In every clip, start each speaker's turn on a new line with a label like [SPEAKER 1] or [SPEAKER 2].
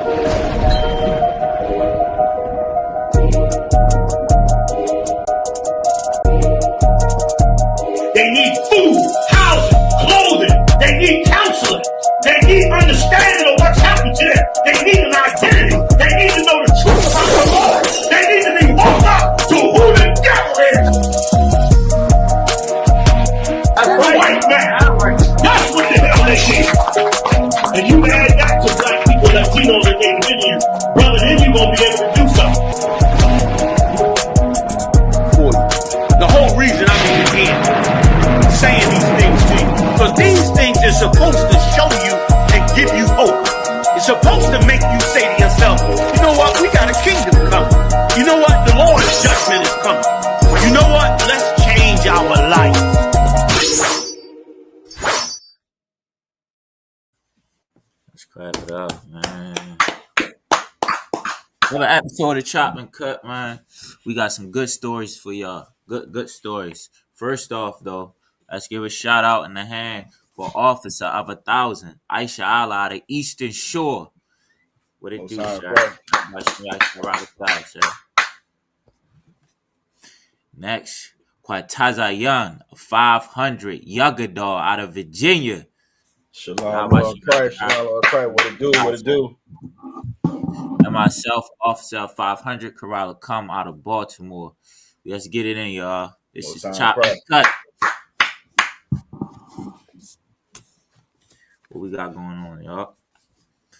[SPEAKER 1] They need food, housing, clothing. They need counseling. They need understanding of what's happened to them. They need an identity. They need to know the truth about the Lord. They need to be woke up to who the devil is. That's the white man. That's what the hell they need. And you add that to black people, Latinos, and Native Indians, brother, then you're going to be able to do something. The whole reason I'm in here saying these things to you, because these things are supposed to show you and give you hope. It's supposed to make you say to yourself, you know what, we got a kingdom coming. You know what, the Lord's judgment is coming. You know what, let's change our life.
[SPEAKER 2] Let's clap it up, man. Another episode of Chop and Cut, man. We got some good stories for y'all. Good stories. First off, though, let's give a shout out in the hand for Officer of 1,000, Aisha Allah out of Eastern Shore. What it do, sir? Next, Quatazayan, 500, Yugador out of Virginia.
[SPEAKER 3] Shalom, Lord Christ, what it do?
[SPEAKER 2] And myself, Officer of 500, Corral come out of Baltimore. Let's get it in, y'all. This is Chop and Cut. What we got going on, y'all?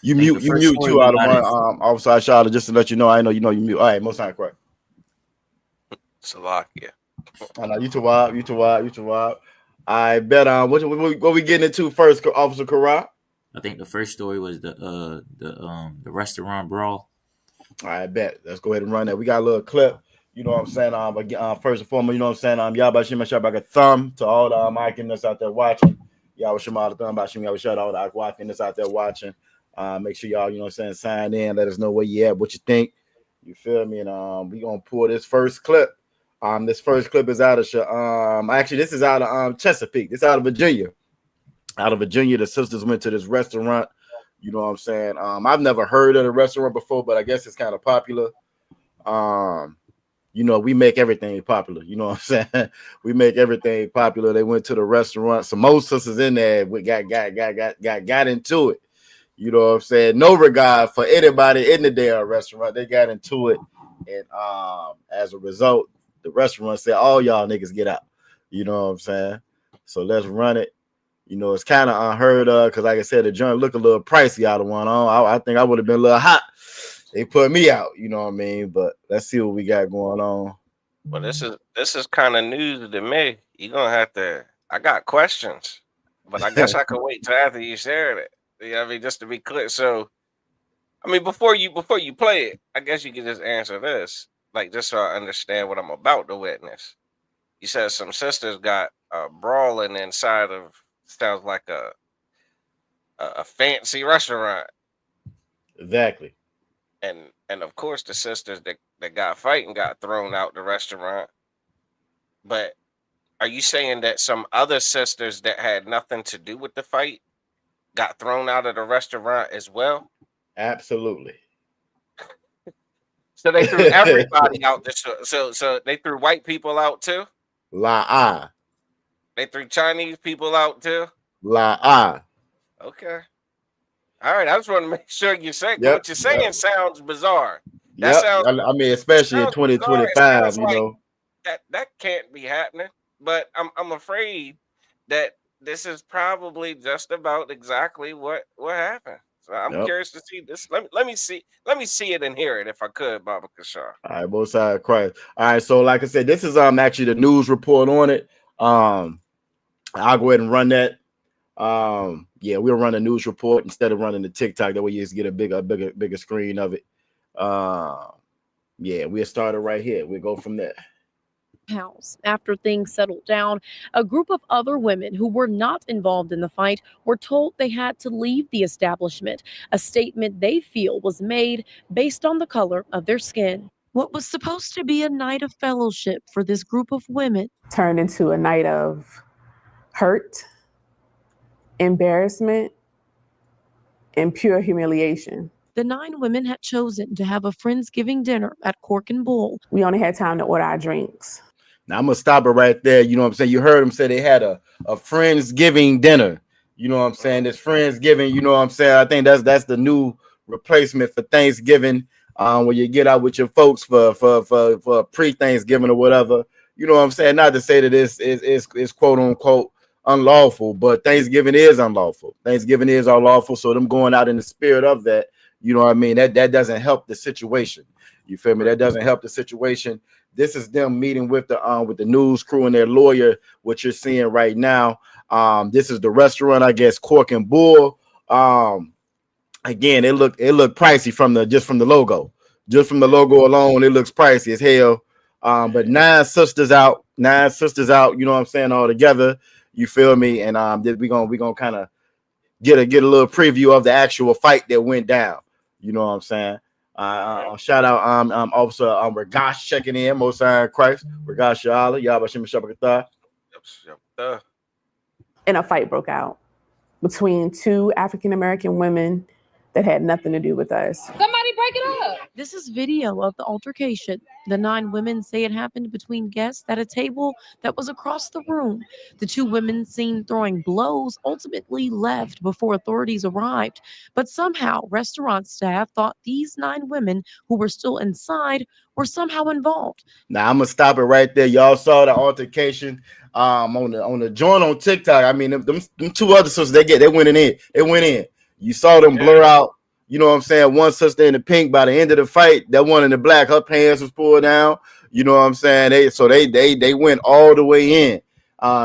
[SPEAKER 3] You mute too out of one. Officer Charlotte, just to let you know. I know you mute. All right, most time correct.
[SPEAKER 4] Slovakia.
[SPEAKER 3] I know you to wild. I bet what we getting into first, Officer Corral?
[SPEAKER 2] I think the first story was the restaurant brawl.
[SPEAKER 3] I bet. Let's go ahead and run that. We got a little clip. You know what I'm saying? First and foremost, you know what I'm saying? Y'all about Shima Shabak a thumb to all the Americans that's out there watching. Y'all Shima the thumb about Shima Shabak all the Aquafian that's out there watching. Make sure y'all, you know what I'm saying, sign in. Let us know where you at, what you think. You feel me? And we gonna pull this first clip. This first clip is out of actually this is out of Chesapeake. This is out of Virginia. Out of Virginia, the sisters went to this restaurant. You know what I'm saying? I've never heard of the restaurant before, but I guess it's kind of popular. You know, we make everything popular. You know what I'm saying? We make everything popular. They went to the restaurant. Some more sisters in there got into it. You know what I'm saying? No regard for anybody in the damn restaurant. They got into it. And as a result, the restaurant said, all y'all niggas get out. You know what I'm saying? So let's run it. You know, it's kind of unheard of because, like I said, the joint looked a little pricey out of one on. I think I would have been a little hot. They put me out, you know what I mean? But let's see what we got going on.
[SPEAKER 4] Well, this is kind of news to me. You're gonna have to. I got questions, but I guess I could wait till after you shared it. You know what I mean, just to be clear. So, I mean, before you play it, I guess you could just answer this, like just so I understand what I'm about to witness. You said some sisters got brawling inside of sounds like a fancy restaurant.
[SPEAKER 3] Exactly.
[SPEAKER 4] And of course the sisters that got fighting got thrown out the restaurant. But are you saying that some other sisters that had nothing to do with the fight got thrown out of the restaurant as well?
[SPEAKER 3] Absolutely.
[SPEAKER 4] So they threw everybody out. So they threw white people out too?
[SPEAKER 3] La.
[SPEAKER 4] They threw Chinese people out too?
[SPEAKER 3] La.
[SPEAKER 4] Okay. All right, I just want to make sure you're saying what you're saying sounds bizarre.
[SPEAKER 3] That sounds. I mean, especially in 2025, you know.
[SPEAKER 4] That can't be happening. But I'm afraid that this is probably just about exactly what happened. So I'm curious to see this. Let me see it and hear it if I could, Baba Kashar.
[SPEAKER 3] All right, both sides Christ. All right, so like I said, this is actually the news report on it. I'll go ahead and run that. Yeah, we'll run a news report instead of running the TikTok. That way you just get a bigger screen of it. Yeah, we'll start it right here. We'll go from there.
[SPEAKER 5] House. After things settled down, a group of other women who were not involved in the fight were told they had to leave the establishment, a statement they feel was made based on the color of their skin. What was supposed to be a night of fellowship for this group of women
[SPEAKER 6] turned into a night of hurt, embarrassment, and pure humiliation.
[SPEAKER 5] The 9 women had chosen to have a Friendsgiving dinner at Cork and Bull.
[SPEAKER 6] We only had time to order our drinks.
[SPEAKER 3] Now I'm gonna stop it right there. You know what I'm saying? You heard them say they had a Friendsgiving dinner. You know what I'm saying? This Friendsgiving, you know what I'm saying? I think that's the new replacement for Thanksgiving. When you get out with your folks for pre-Thanksgiving or whatever. You know what I'm saying? Not to say that it's quote unquote unlawful, but Thanksgiving is unlawful. Thanksgiving is unlawful. So them going out in the spirit of that, you know what I mean? That doesn't help the situation. You feel me? That doesn't help the situation. This is them meeting with the news crew and their lawyer, what you're seeing right now. This is the restaurant, I guess, Cork and Bull. Again, it looked pricey from the logo. Just from the logo alone, it looks pricey as hell. But nine sisters out, you know what I'm saying, all together. You feel me? And we gonna kind of get a little preview of the actual fight that went down. You know what I'm saying? Shout out Officer Regash checking in, Most High Christ, Regash Yala, Yabashim Shabakatah.
[SPEAKER 6] And a fight broke out between 2 African American women that had nothing to do with us.
[SPEAKER 7] Somebody break it up.
[SPEAKER 5] This is video of the altercation. The 9 women say it happened between guests at a table that was across the room. The 2 women seen throwing blows ultimately left before authorities arrived. But somehow restaurant staff thought these 9 women who were still inside were somehow involved.
[SPEAKER 3] Now I'm gonna stop it right there. Y'all saw the altercation on the joint on TikTok. I mean, them 2 other sisters, they went in. They went in. You saw them blur out, you know what I'm saying? One sister in the pink, by the end of the fight, that one in the black, her pants was pulled down. You know what I'm saying? They went all the way in.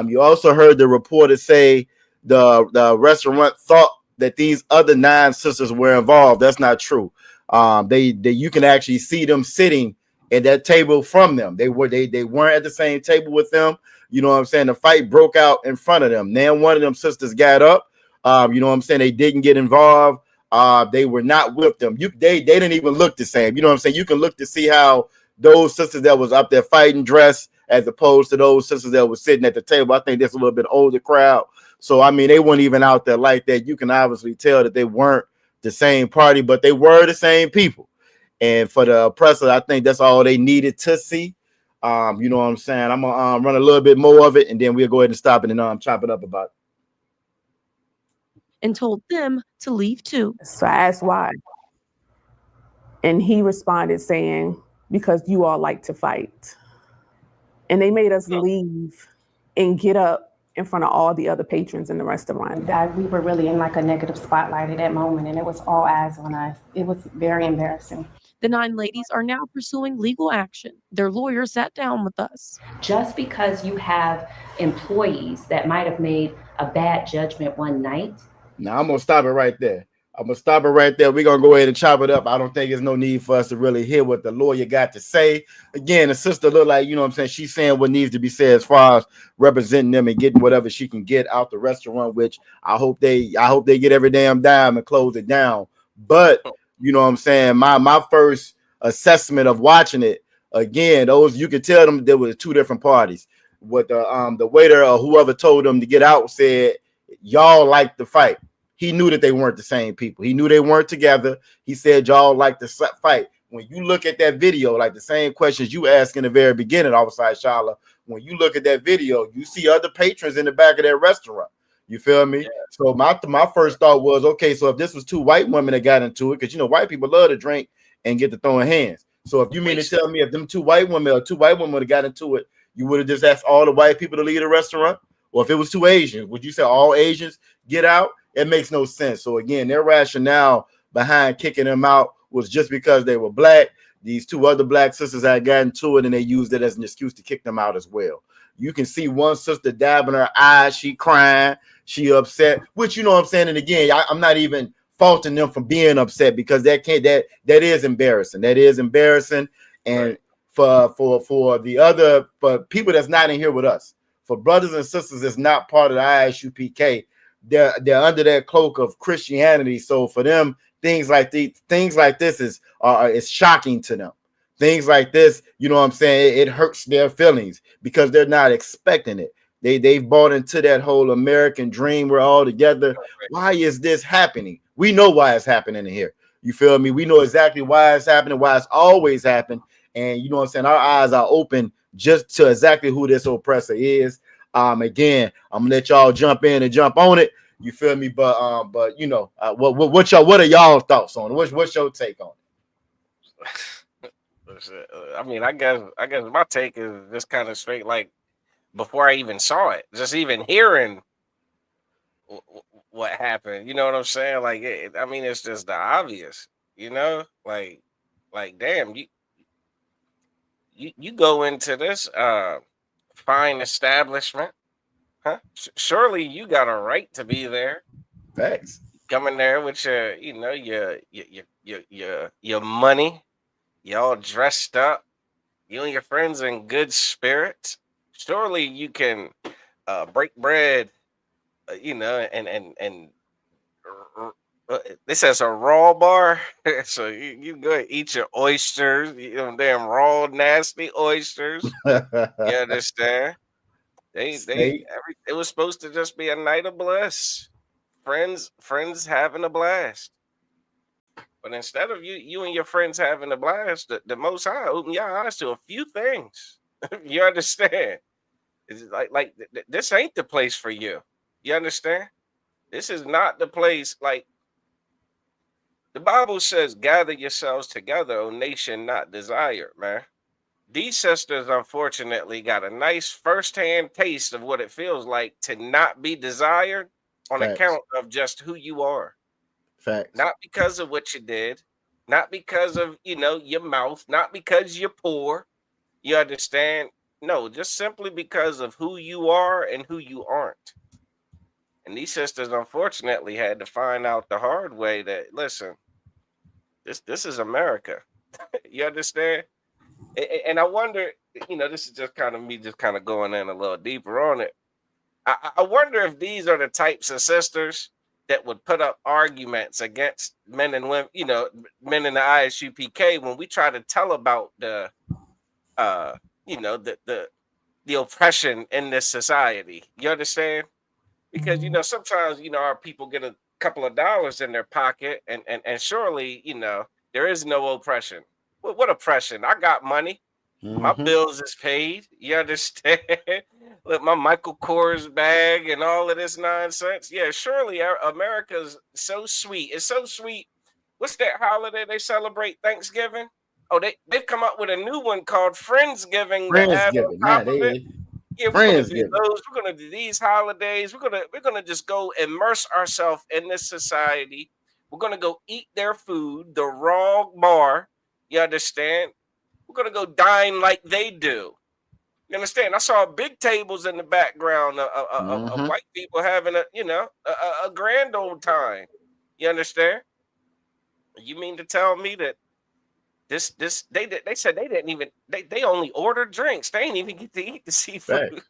[SPEAKER 3] You also heard the reporter say the restaurant thought that these other 9 sisters were involved. That's not true. You can actually see them sitting at that table from them. They weren't at the same table with them. You know what I'm saying? The fight broke out in front of them. Then one of them sisters got up. You know what I'm saying? They didn't get involved. They were not with them. They didn't even look the same. You know what I'm saying? You can look to see how those sisters that was up there fighting dress as opposed to those sisters that were sitting at the table. I think that's a little bit older crowd. So, I mean, they weren't even out there like that. You can obviously tell that they weren't the same party, but they were the same people. And for the oppressor, I think that's all they needed to see. You know what I'm saying? I'm gonna run a little bit more of it, and then we'll go ahead and stop it and chop it up about it.
[SPEAKER 5] And told them to leave too.
[SPEAKER 6] So I asked why. And he responded saying, because you all like to fight. And they made us leave and get up in front of all the other patrons in the restaurant.
[SPEAKER 8] We were really in like a negative spotlight at that moment, and it was all eyes on us. It was very embarrassing.
[SPEAKER 5] The 9 ladies are now pursuing legal action. Their lawyer sat down with us.
[SPEAKER 9] Just because you have employees that might have made a bad judgment one night.
[SPEAKER 3] Now I'm gonna stop it right there. We're gonna go ahead and chop it up. I don't think there's no need for us to really hear what the lawyer got to say. Again, the sister look like, you know what I'm saying, she's saying what needs to be said as far as representing them and getting whatever she can get out the restaurant, which I hope they get every damn dime and close it down. But you know what I'm saying, my first assessment of watching it, again, those, you could tell them there were 2 different parties. What the waiter or whoever told them to get out said, y'all like the fight. He knew that they weren't the same people. He knew they weren't together. He said, y'all like the fight. When you look at that video, like the same questions you asked in the very beginning, Officer Shala, when you look at that video, you see other patrons in the back of that restaurant. You feel me? Yeah. So my first thought was, okay, so if this was 2 white women that got into it, because, you know, white people love to drink and get to throwing hands. So if you mean to tell me if them 2 white women would have got into it, you would have just asked all the white people to leave the restaurant? Or if it was 2 Asians, would you say all Asians get out? It makes no sense. So again, their rationale behind kicking them out was just because they were black. These 2 other black sisters had gotten to it, and they used it as an excuse to kick them out as well. You can see one sister dabbing her eyes. She crying. She upset, which, you know what I'm saying? And again, I'm not even faulting them for being upset, because that is embarrassing. That is embarrassing. And for people that's not in here with us, for brothers and sisters that's not part of the ISUPK, they're under that cloak of Christianity. So for them, things like this is shocking to them. Things like this, you know what I'm saying, it hurts their feelings because they're not expecting it. They've bought into that whole American dream. We're all together. Why is this happening? We know why it's happening in here. You feel me? We know exactly why it's happening, why it's always happened. And you know what I'm saying? Our eyes are open just to exactly who this oppressor is. Again, I'm gonna let y'all jump in and jump on it. You feel me? But you know, what are y'all thoughts on it? What's your take on
[SPEAKER 4] it? I mean, I guess my take is just kind of straight. Like before I even saw it, just even hearing what happened. You know what I'm saying? Like, I mean, it's just the obvious. You know, like damn, you go into this fine establishment, huh? Surely you got a right to be there.
[SPEAKER 3] it? Facts.
[SPEAKER 4] Coming there with your, you know, your money, you all dressed up, you and your friends in good spirits. Surely you can break bread, you know, and this is a raw bar, so you go and eat your oysters, you know, damn raw nasty oysters. You understand?
[SPEAKER 3] Steak.
[SPEAKER 4] It was supposed to just be a night of bliss, friends having a blast. But instead of you and your friends having a blast, the Most High open your eyes to a few things. You understand? It's this ain't the place for you. You understand? This is not the place. Like the Bible says, "Gather yourselves together, O nation not desired." Man, these sisters unfortunately got a nice firsthand taste of what it feels like to not be desired on
[SPEAKER 3] Facts.
[SPEAKER 4] account of just who you are.
[SPEAKER 3] Facts.
[SPEAKER 4] Not because of what you did, not because of, you know, your mouth, not because you're poor. You understand? No, just simply because of who you are and who you aren't. And these sisters unfortunately had to find out the hard way that listen, this is America. You understand? And I wonder, you know, this is just kind of me just kind of going in a little deeper on it. I wonder if these are the types of sisters that would put up arguments against men and women, you know, men in the ISUPK when we try to tell about the, you know, the oppression in this society. You understand? Because you know sometimes you know our people get a couple of dollars in their pocket, and surely you know there is no oppression. What oppression? I got money. My
[SPEAKER 3] Mm-hmm.
[SPEAKER 4] bills is paid. You understand? Look, my Michael Kors bag and all of this nonsense. Yeah, surely America's so sweet. It's so sweet. What's that holiday they celebrate? Thanksgiving. Oh, they've come up with a new one called Friendsgiving to add on
[SPEAKER 3] Friendsgiving.
[SPEAKER 4] top
[SPEAKER 3] Nah,
[SPEAKER 4] of it.
[SPEAKER 3] they
[SPEAKER 4] Yeah, we're gonna do
[SPEAKER 3] Friendsgiving.
[SPEAKER 4] those. We're gonna do these holidays. We're gonna just go immerse ourselves in this society. We're gonna go eat their food, the raw bar. You understand? We're gonna go dine like they do. You understand? I saw big tables in the background of
[SPEAKER 3] Mm-hmm.
[SPEAKER 4] white people having a you know a grand old time. You understand? You mean to tell me that this they said they didn't even they only ordered drinks. They ain't even get to eat the seafood.
[SPEAKER 3] Facts.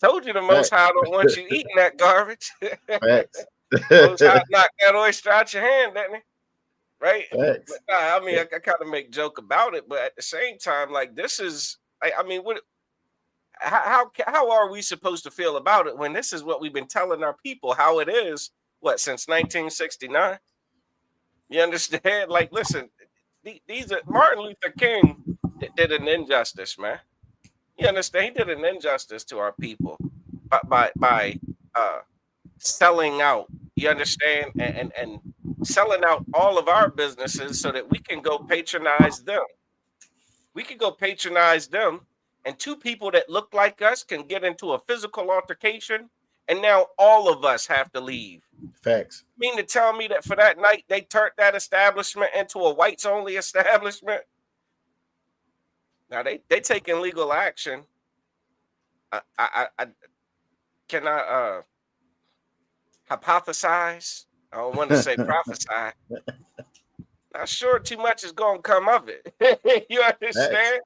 [SPEAKER 4] Told you the Most
[SPEAKER 3] Facts.
[SPEAKER 4] High don't want you eating that garbage.
[SPEAKER 3] Facts.
[SPEAKER 4] Most High knocked that oyster out your hand, didn't he? Right? But
[SPEAKER 3] Facts.
[SPEAKER 4] nah, I mean, I kind of make joke about it, but at the same time, like this is, I mean, what? How are we supposed to feel about it when this is what we've been telling our people how it is? What since 1969? You understand? Like, listen, these are Martin Luther King did an injustice, man. You understand? He did an injustice to our people by selling out. You understand? And selling out all of our businesses so that we can go patronize them. We can go patronize them, and two people that look like us can get into a physical altercation, and now all of us have to leave.
[SPEAKER 3] Facts.
[SPEAKER 4] You mean to tell me that for that night they turned that establishment into a whites only establishment? Now they taking legal action. I can I hypothesize. I don't want to say prophesy. Not sure too much is going to come of it. You
[SPEAKER 3] Facts.
[SPEAKER 4] understand?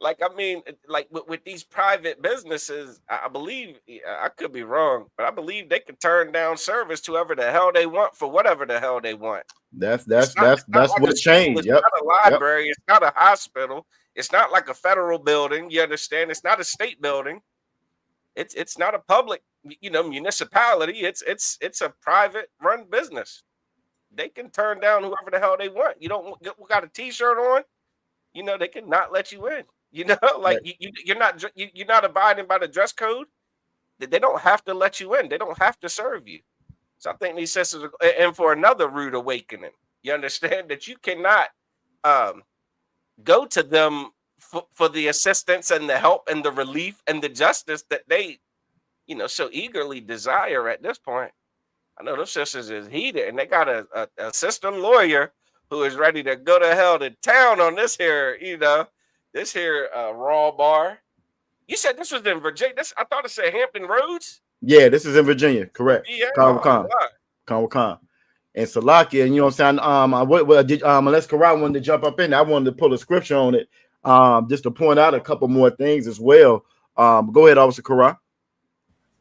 [SPEAKER 4] Like, I mean, like with these private businesses, I believe, I could be wrong, but I believe they can turn down service to whoever the hell they want for whatever the hell they want.
[SPEAKER 3] That's
[SPEAKER 4] It's
[SPEAKER 3] that's
[SPEAKER 4] not,
[SPEAKER 3] that's
[SPEAKER 4] it's not
[SPEAKER 3] that's
[SPEAKER 4] like a
[SPEAKER 3] what
[SPEAKER 4] school.
[SPEAKER 3] changed.
[SPEAKER 4] It's
[SPEAKER 3] Yep.
[SPEAKER 4] not a
[SPEAKER 3] Yep.
[SPEAKER 4] library. It's not a hospital. It's not like a federal building. You understand? It's not a state building. It's not a public, you know, municipality. It's a private run business. they can turn down whoever the hell they want. You don't got a T-shirt on, they can not let you in. Like
[SPEAKER 3] Right.
[SPEAKER 4] you're not abiding by the dress code. They don't have to let you in. They don't have to serve you. So I think these sisters are in for another rude awakening. You understand that you cannot go to them for the assistance and the help and the relief and the justice that they, so eagerly desire at this point. I know those sisters is heated, and they got a assistant lawyer who is ready to go to hell to town on this here, this here raw bar. You said this was in Virginia. I thought it said Hampton Roads.
[SPEAKER 3] Yeah, this is in Virginia, correct?
[SPEAKER 4] Yeah.
[SPEAKER 3] Conwacan. And Salakia, and you know what I'm saying? Unless Karan wanted to jump up in, I wanted to pull a scripture on it, just to point out a couple more things as well. Go ahead, Officer Karan.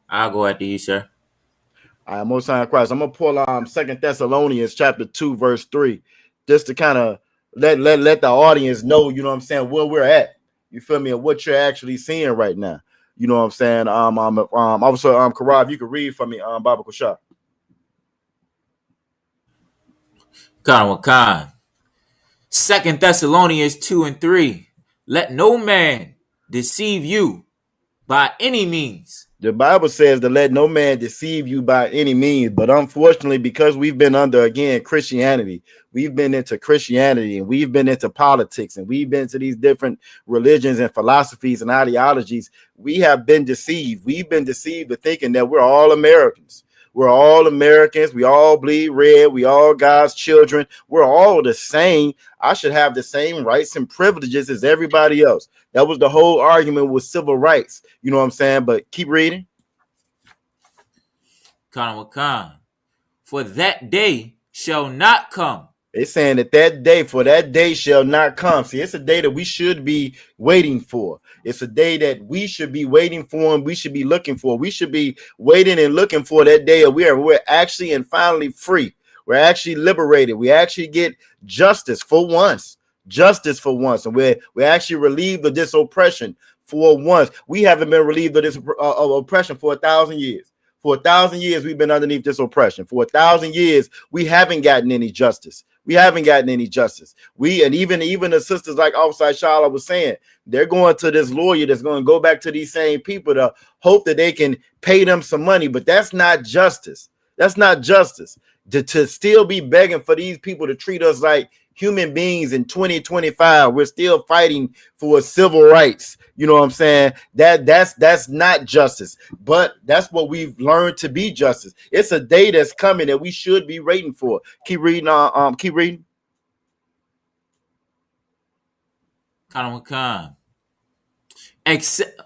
[SPEAKER 2] I'll go after you, sir.
[SPEAKER 3] All right, Most High Christ. I'm gonna pull 2 Thessalonians chapter 2, verse 3, just to kind of let the audience know, you know what I'm saying, where we're at. You feel me? And what you're actually seeing right now. You know what I'm saying? Officer Karan, if you could read for me, Baba Kushah.
[SPEAKER 2] Khan. 2 Thessalonians 2 and 3. Let no man deceive you by any means.
[SPEAKER 3] The Bible says to let no man deceive you by any means. But unfortunately, because we've been under, again, Christianity, we've been into Christianity and we've been into politics and we've been to these different religions and philosophies and ideologies. We have been deceived. We've been deceived to thinking that we're all Americans. We're all Americans. We all bleed red. We all God's children. We're all the same. I should have the same rights and privileges as everybody else. That was the whole argument with civil rights. You know what I'm saying? But keep reading.
[SPEAKER 2] Khan. For that day shall not come.
[SPEAKER 3] It's saying that that day shall not come. See, it's a day that we should be waiting for. It's a day that we should be waiting for and we should be looking for. We should be waiting and looking for that day where we're actually and finally free. We're actually liberated. We actually get justice for once. And we're actually relieved of this oppression for once. We haven't been relieved of this oppression for 1,000 years. For 1,000 years, we've been underneath this oppression. For 1,000 years, we haven't gotten any justice. Even the sisters like Officer Shala was saying, they're going to this lawyer that's going to go back to these same people to hope that they can pay them some money. But that's not justice. That's not justice. To still be begging for these people to treat us like human beings in 2025. We're still fighting for civil rights. You know what I'm saying? That's not justice, but that's what we've learned to be justice. It's a day that's coming that we should be waiting for. Keep reading. Keep reading.
[SPEAKER 2] Khan. Except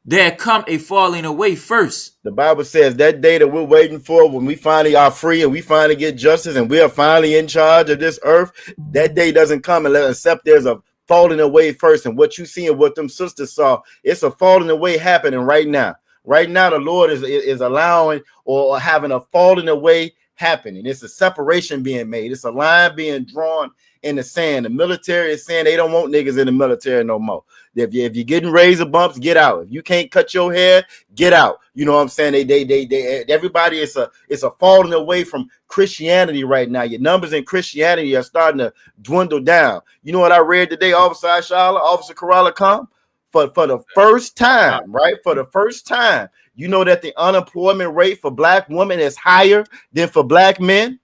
[SPEAKER 2] there come a falling away first.
[SPEAKER 3] The Bible says that day that we're waiting for, when we finally are free and we finally get justice and we are finally in charge of this earth, that day doesn't come except there's a falling away first. And what you see and what them sisters saw, it's a falling away happening right now. Right now, the Lord is allowing or having a falling away happening. It's a separation being made. It's a line being drawn in the sand. The military is saying they don't want niggas in the military no more. If you're getting razor bumps, get out. If you can't cut your hair, get out. You know what I'm saying? They everybody it's a falling away from Christianity right now. Your numbers in Christianity are starting to dwindle down. You know what I read today, Officer Aishala, Officer Karala come for the first time, right? For the first time, you know that the unemployment rate for black women is higher than for black men.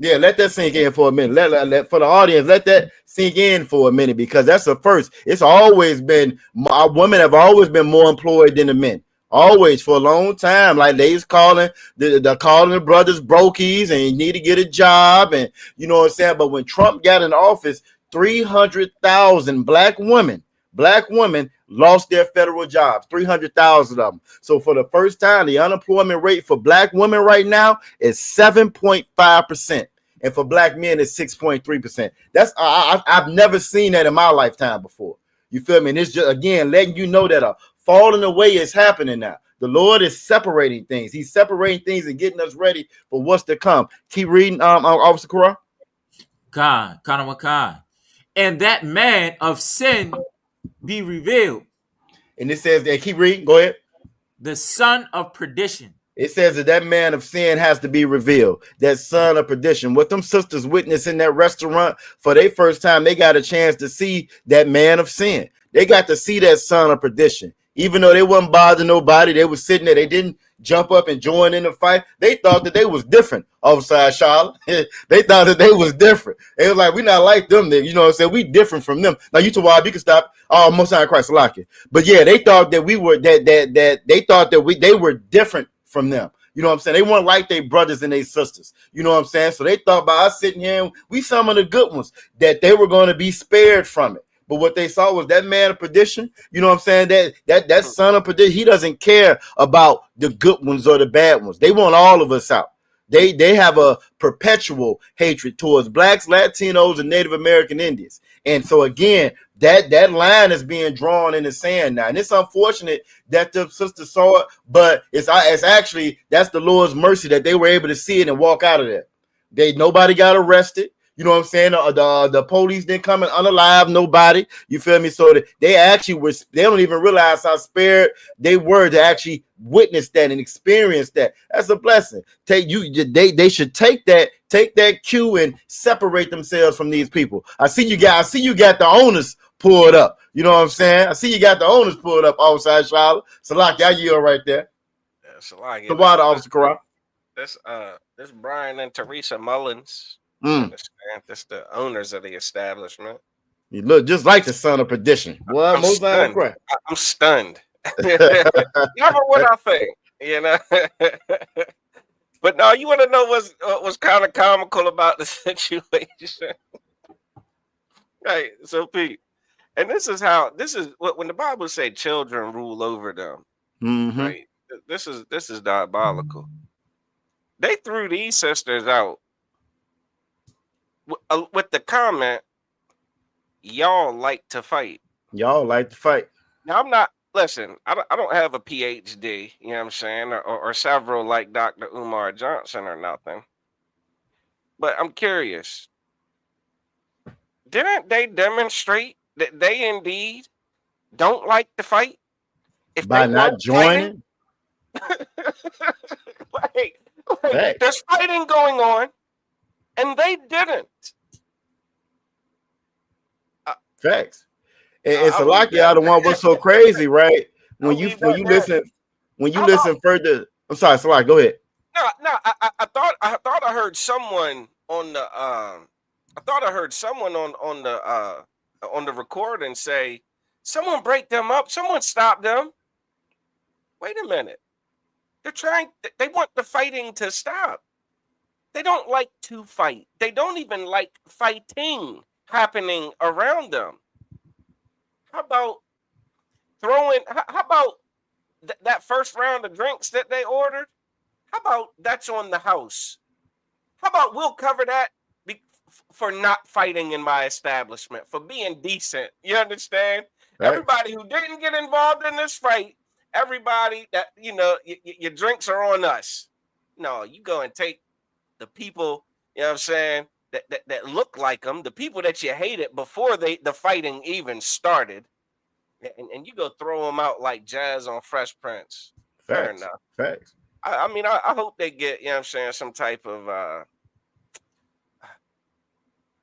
[SPEAKER 3] Yeah, let that sink in for a minute. Let for the audience, let that sink in for a minute, because that's the first. It's always been, our women have always been more employed than the men. Always, for a long time. Like they was calling the brothers brokies and you need to get a job, and you know what I'm saying. But when Trump got in office, 300,000 black women lost their federal jobs, 300,000 of them. So for the first time, the unemployment rate for black women right now is 7.5%. And for black men, it's 6.3%. That's I've never seen that in my lifetime before. You feel me? And it's just, again, letting you know that a falling away is happening now. The Lord is separating things. He's separating things and getting us ready for what's to come. Keep reading, Officer Kura.
[SPEAKER 2] Khan. And that man of sin be revealed.
[SPEAKER 3] And it says that, keep reading, go ahead.
[SPEAKER 2] The son of perdition.
[SPEAKER 3] It says that man of sin has to be revealed, that son of perdition. What them sisters witnessed in that restaurant for their first time, they got a chance to see that man of sin. They got to see that son of perdition. Even though they wasn't bothering nobody, they was sitting there. They didn't jump up and join in the fight. They thought that they was different. Offside Charlotte. They thought that they was different. It was like, we not like them niggas. You know what I'm saying? We different from them. Now you to why you can stop. Oh, most time Christ like it. But yeah, they thought that we were that they thought that they were different from them. You know what I'm saying? They weren't like their brothers and their sisters. You know what I'm saying? So they thought by us sitting here, we some of the good ones, that they were going to be spared from it. But what they saw was that man of perdition. You know what I'm saying? That son of perdition, he doesn't care about the good ones or the bad ones. They want all of us out. They have a perpetual hatred towards blacks, Latinos, and Native American Indians. And so again, that line is being drawn in the sand now. And it's unfortunate that the sisters saw it, but it's actually, that's the Lord's mercy that they were able to see it and walk out of there. Nobody got arrested. You know what I'm saying? The police didn't come and unalive nobody. You feel me? So they actually were, they don't even realize how spared they were to actually witness that and experience that. That's a blessing. They should take that cue and separate themselves from these people. I see you got the owners pulled up. You know what I'm saying? I see you got the owners pulled up outside Charlotte. Salaki, I yield right there.
[SPEAKER 4] Yeah, Salaki.
[SPEAKER 3] The water officer, Corral.
[SPEAKER 4] This Brian and Teresa Mullins. Understand? That's the owners of the establishment.
[SPEAKER 3] You look just like the son of perdition. Well,
[SPEAKER 4] I'm stunned. You know what I think, you know. But now you want to know what was kind of comical about the situation. Right. So Pete, and this is what when the Bible say children rule over them.
[SPEAKER 3] Mm-hmm.
[SPEAKER 4] Right. This is diabolical. They threw these sisters out with the comment, y'all like to fight.
[SPEAKER 3] Y'all like to fight.
[SPEAKER 4] Now, I'm not, listen, I don't have a PhD, you know what I'm saying, or several like Dr. Umar Johnson or nothing. But I'm curious. Didn't they demonstrate that they indeed don't like to fight? If
[SPEAKER 3] by not joining?
[SPEAKER 4] There's fighting going on. And they didn't.
[SPEAKER 3] Facts. And Salaki out of one was so crazy, right? When you listen further. I'm sorry, Salaki, go ahead.
[SPEAKER 4] No, I thought I heard someone on the on the recording say, someone break them up, someone stop them. Wait a minute. They want the fighting to stop. They don't like to fight. They don't even like fighting happening around them. How about that first round of drinks that they ordered? How about that's on the house? How about we'll cover that for not fighting in my establishment, for being decent? You understand? Right. Everybody who didn't get involved in this fight, everybody that, you know, your drinks are on us. No, you go and take the people, you know what I'm saying, that look like them, the people that you hated before the fighting even started, and you go throw them out like Jazz on Fresh Prince. Fair enough.
[SPEAKER 3] Facts.
[SPEAKER 4] I mean, I hope they get, you know what I'm saying, some type of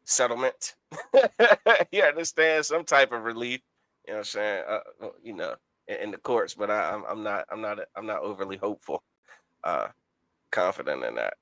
[SPEAKER 4] settlement. You understand? Some type of relief, you know what I'm saying, you know, in the courts, but I'm not overly hopeful, confident in that.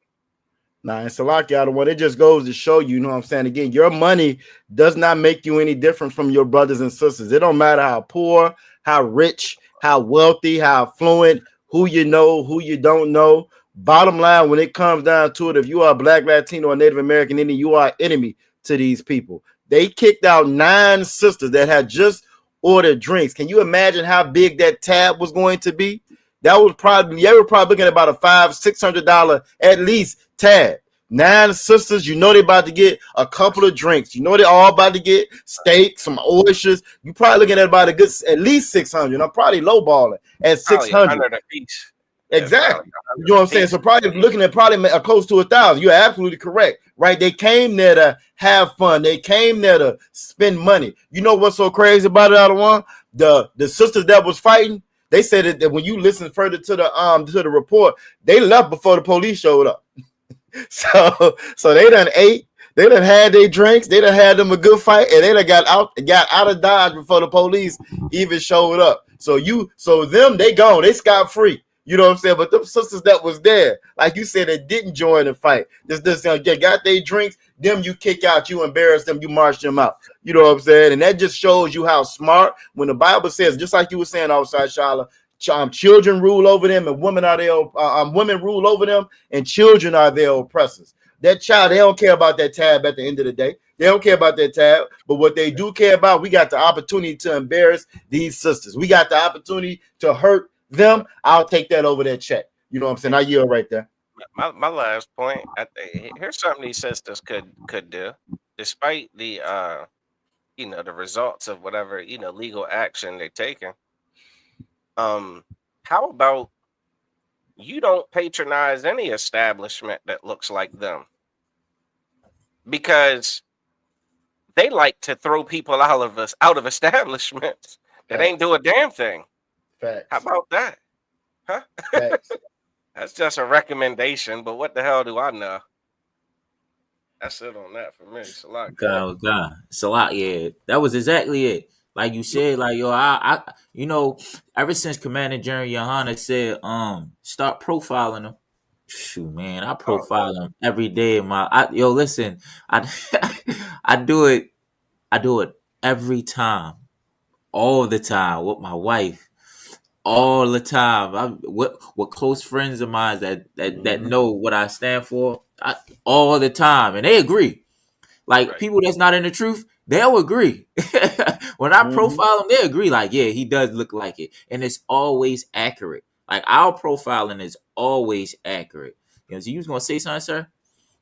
[SPEAKER 3] Nah, and Salaki out of one, it just goes to show you, you know what I'm saying? Again, your money does not make you any different from your brothers and sisters. It don't matter how poor, how rich, how wealthy, how affluent, who you know, who you don't know. Bottom line, when it comes down to it, if you are Black, Latino, or Native American Indian, you are enemy to these people. They kicked out 9 sisters that had just ordered drinks. Can you imagine how big that tab was going to be? That was probably, they were probably looking at about a $500-600 at least tab. 9 sisters, you know, they about to get a couple of drinks. You know, they all about to get steak, some oysters. You probably looking at about a good, at least 600. I'm probably lowballing at 600. Exactly. You know what I'm saying? So probably looking at probably close to 1,000. You're absolutely correct, right? They came there to have fun. They came there to spend money. You know what's so crazy about it, out of one? The sisters that was fighting, They said that when you listen further to the report, they left before the police showed up. So they done ate, they done had their drinks, they done had them a good fight, and they done got out of Dodge before the police even showed up. So them, they gone, they scot free. You know what I'm saying? But them sisters that was there, like you said, that didn't join the fight, just got their drinks, them you kick out, you embarrass them, you march them out. You know what I'm saying? And that just shows you how smart, when the Bible says, just like you were saying outside, Shala, children rule over them, and women rule over them, and children are their oppressors. That child, they don't care about that tab at the end of the day. They don't care about that tab. But what they do care about, we got the opportunity to embarrass these sisters. We got the opportunity to hurt them. I'll take that over that check. You know what I'm saying? I yield right there.
[SPEAKER 4] My last point. Here's something these sisters could do, despite the the results of whatever legal action they're taking. How about you don't patronize any establishment that looks like them, because they like to throw people out of establishments that ain't do a damn thing.
[SPEAKER 3] Facts.
[SPEAKER 4] How about that? Huh?
[SPEAKER 3] Facts.
[SPEAKER 4] That's just a recommendation, but what the hell do I know? That's it on that for me. It's a lot.
[SPEAKER 2] God. It's a lot, yeah. That was exactly it. Like you said, like yo, I ever since Commander General Yohana said, start profiling them. Shoot, man, I profile them every day. Listen, I I do it every time, all the time with my wife, all the time. With close friends of mine that know what I stand for, all the time, and they agree. Like
[SPEAKER 4] Right.
[SPEAKER 2] people that's not in the truth, they'll agree. When I profile them, they agree. Like, yeah, he does look like it, and it's always accurate. Like our profiling is always accurate. You know, so you was gonna say something, sir?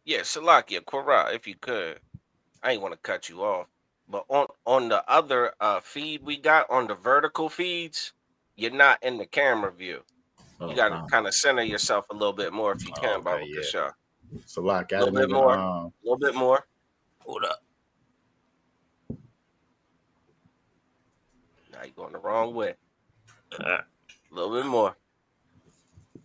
[SPEAKER 4] Yeah, Salakia, Quora, if you could. I ain't want to cut you off, but on the other feed we got, on the vertical feeds, you're not in the camera view. You got to kind of center yourself a little bit more if you can, Baba Kasha.
[SPEAKER 3] It's a lot.
[SPEAKER 4] A little bit more. A little bit more.
[SPEAKER 2] Hold up.
[SPEAKER 4] Now you're going the wrong way. A little bit more.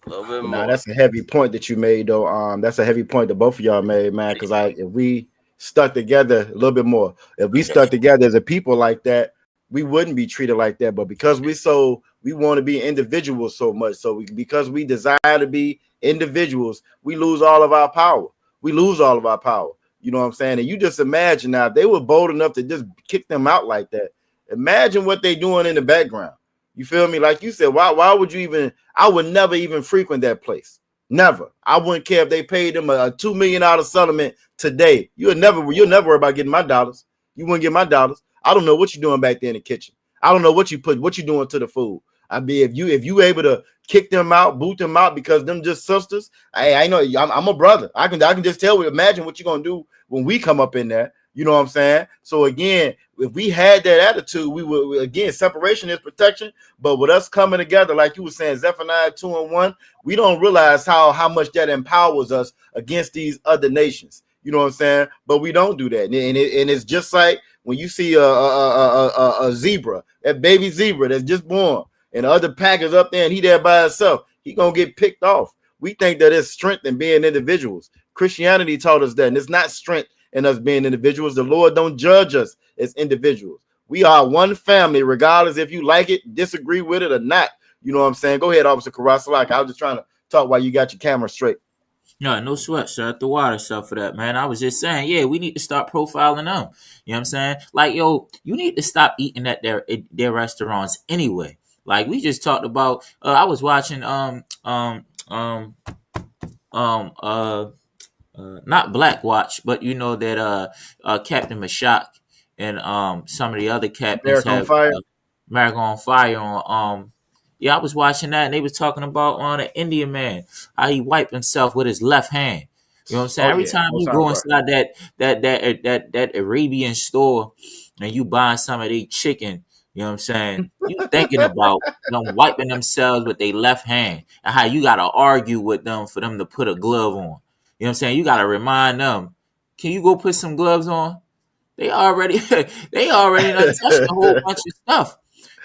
[SPEAKER 4] A little bit more.
[SPEAKER 3] Now that's a heavy point that you made, though. That's a heavy point that both of y'all made, man. Because if we stuck together a little bit more, if we stuck together as a people like that, we wouldn't be treated like that. But because we want to be individuals so much, because we desire to be individuals, we lose all of our power. You know what I'm saying? And you just imagine now, if they were bold enough to just kick them out like that, imagine what they're doing in the background. You feel me? Like you said, why would you even? I would never even frequent that place. Never. I wouldn't care if they paid them a $2 million settlement today. You'll never worry about getting my dollars. You wouldn't get my dollars. I don't know what you're doing back there in the kitchen. I don't know what you doing to the food. I mean, if you able to kick them out, boot them out because them just sisters. I know I'm a brother. I can just tell. Imagine what you're gonna do when we come up in there. You know what I'm saying? So again, if we had that attitude, we would, again, separation is protection. But with us coming together, like you were saying, Zephaniah 2:1, we don't realize how much that empowers us against these other nations. You know what I'm saying? But we don't do that, and it's just like when you see a zebra, that baby zebra that's just born, and the other pack is up there, and he there by himself. He gonna get picked off. We think that it's strength in being individuals. Christianity taught us that, and it's not strength in us being individuals. The Lord don't judge us as individuals. We are one family, regardless if you like it, disagree with it or not. You know what I'm saying? Go ahead, Officer Karasalak. I was just trying to talk while you got your camera straight.
[SPEAKER 2] No sweat, sir. The water stuff for that, man. I was just saying, yeah, we need to start profiling them. You know what I'm saying? Like, yo, you need to stop eating at their restaurants anyway. Like we just talked about. I was watching not Black Watch, but you know that Captain Mashak and some of the other captains have America on Fire on I was watching that, and they was talking about on an Indian man, how he wiped himself with his left hand. You know what I'm saying? Every time you go inside that Arabian store and you buy some of their chicken, you know what I'm saying? You thinking about them wiping themselves with their left hand, and how you gotta argue with them for them to put a glove on. You know what I'm saying? You gotta remind them, can you go put some gloves on? They already done touched a whole bunch of stuff.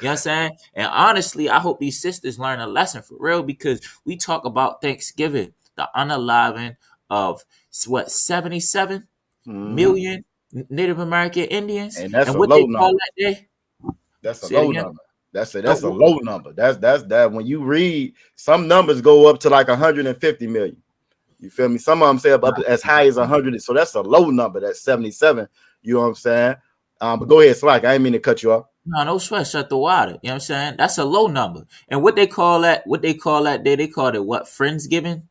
[SPEAKER 2] You know what I'm saying? And honestly, I hope these sisters learn a lesson for real, because we talk about Thanksgiving, the unaliving of what, 77 million Native American Indians,
[SPEAKER 3] And that's
[SPEAKER 2] and
[SPEAKER 3] a
[SPEAKER 2] what
[SPEAKER 3] low
[SPEAKER 2] they call
[SPEAKER 3] number.
[SPEAKER 2] that day.
[SPEAKER 3] That's a
[SPEAKER 2] Say it
[SPEAKER 3] low
[SPEAKER 2] again.
[SPEAKER 3] number. That's a
[SPEAKER 2] No,
[SPEAKER 3] low number. That's that when you read, some numbers go up to like 150 million. You feel me? Some of them say up as high as 100. So that's a low number. That's 77. You know what I'm saying? But go ahead, Slack. I didn't mean to cut you off.
[SPEAKER 2] no sweat, shut the water. You know what I'm saying? That's a low number. And what they call that day, they called it what? Friendsgiving?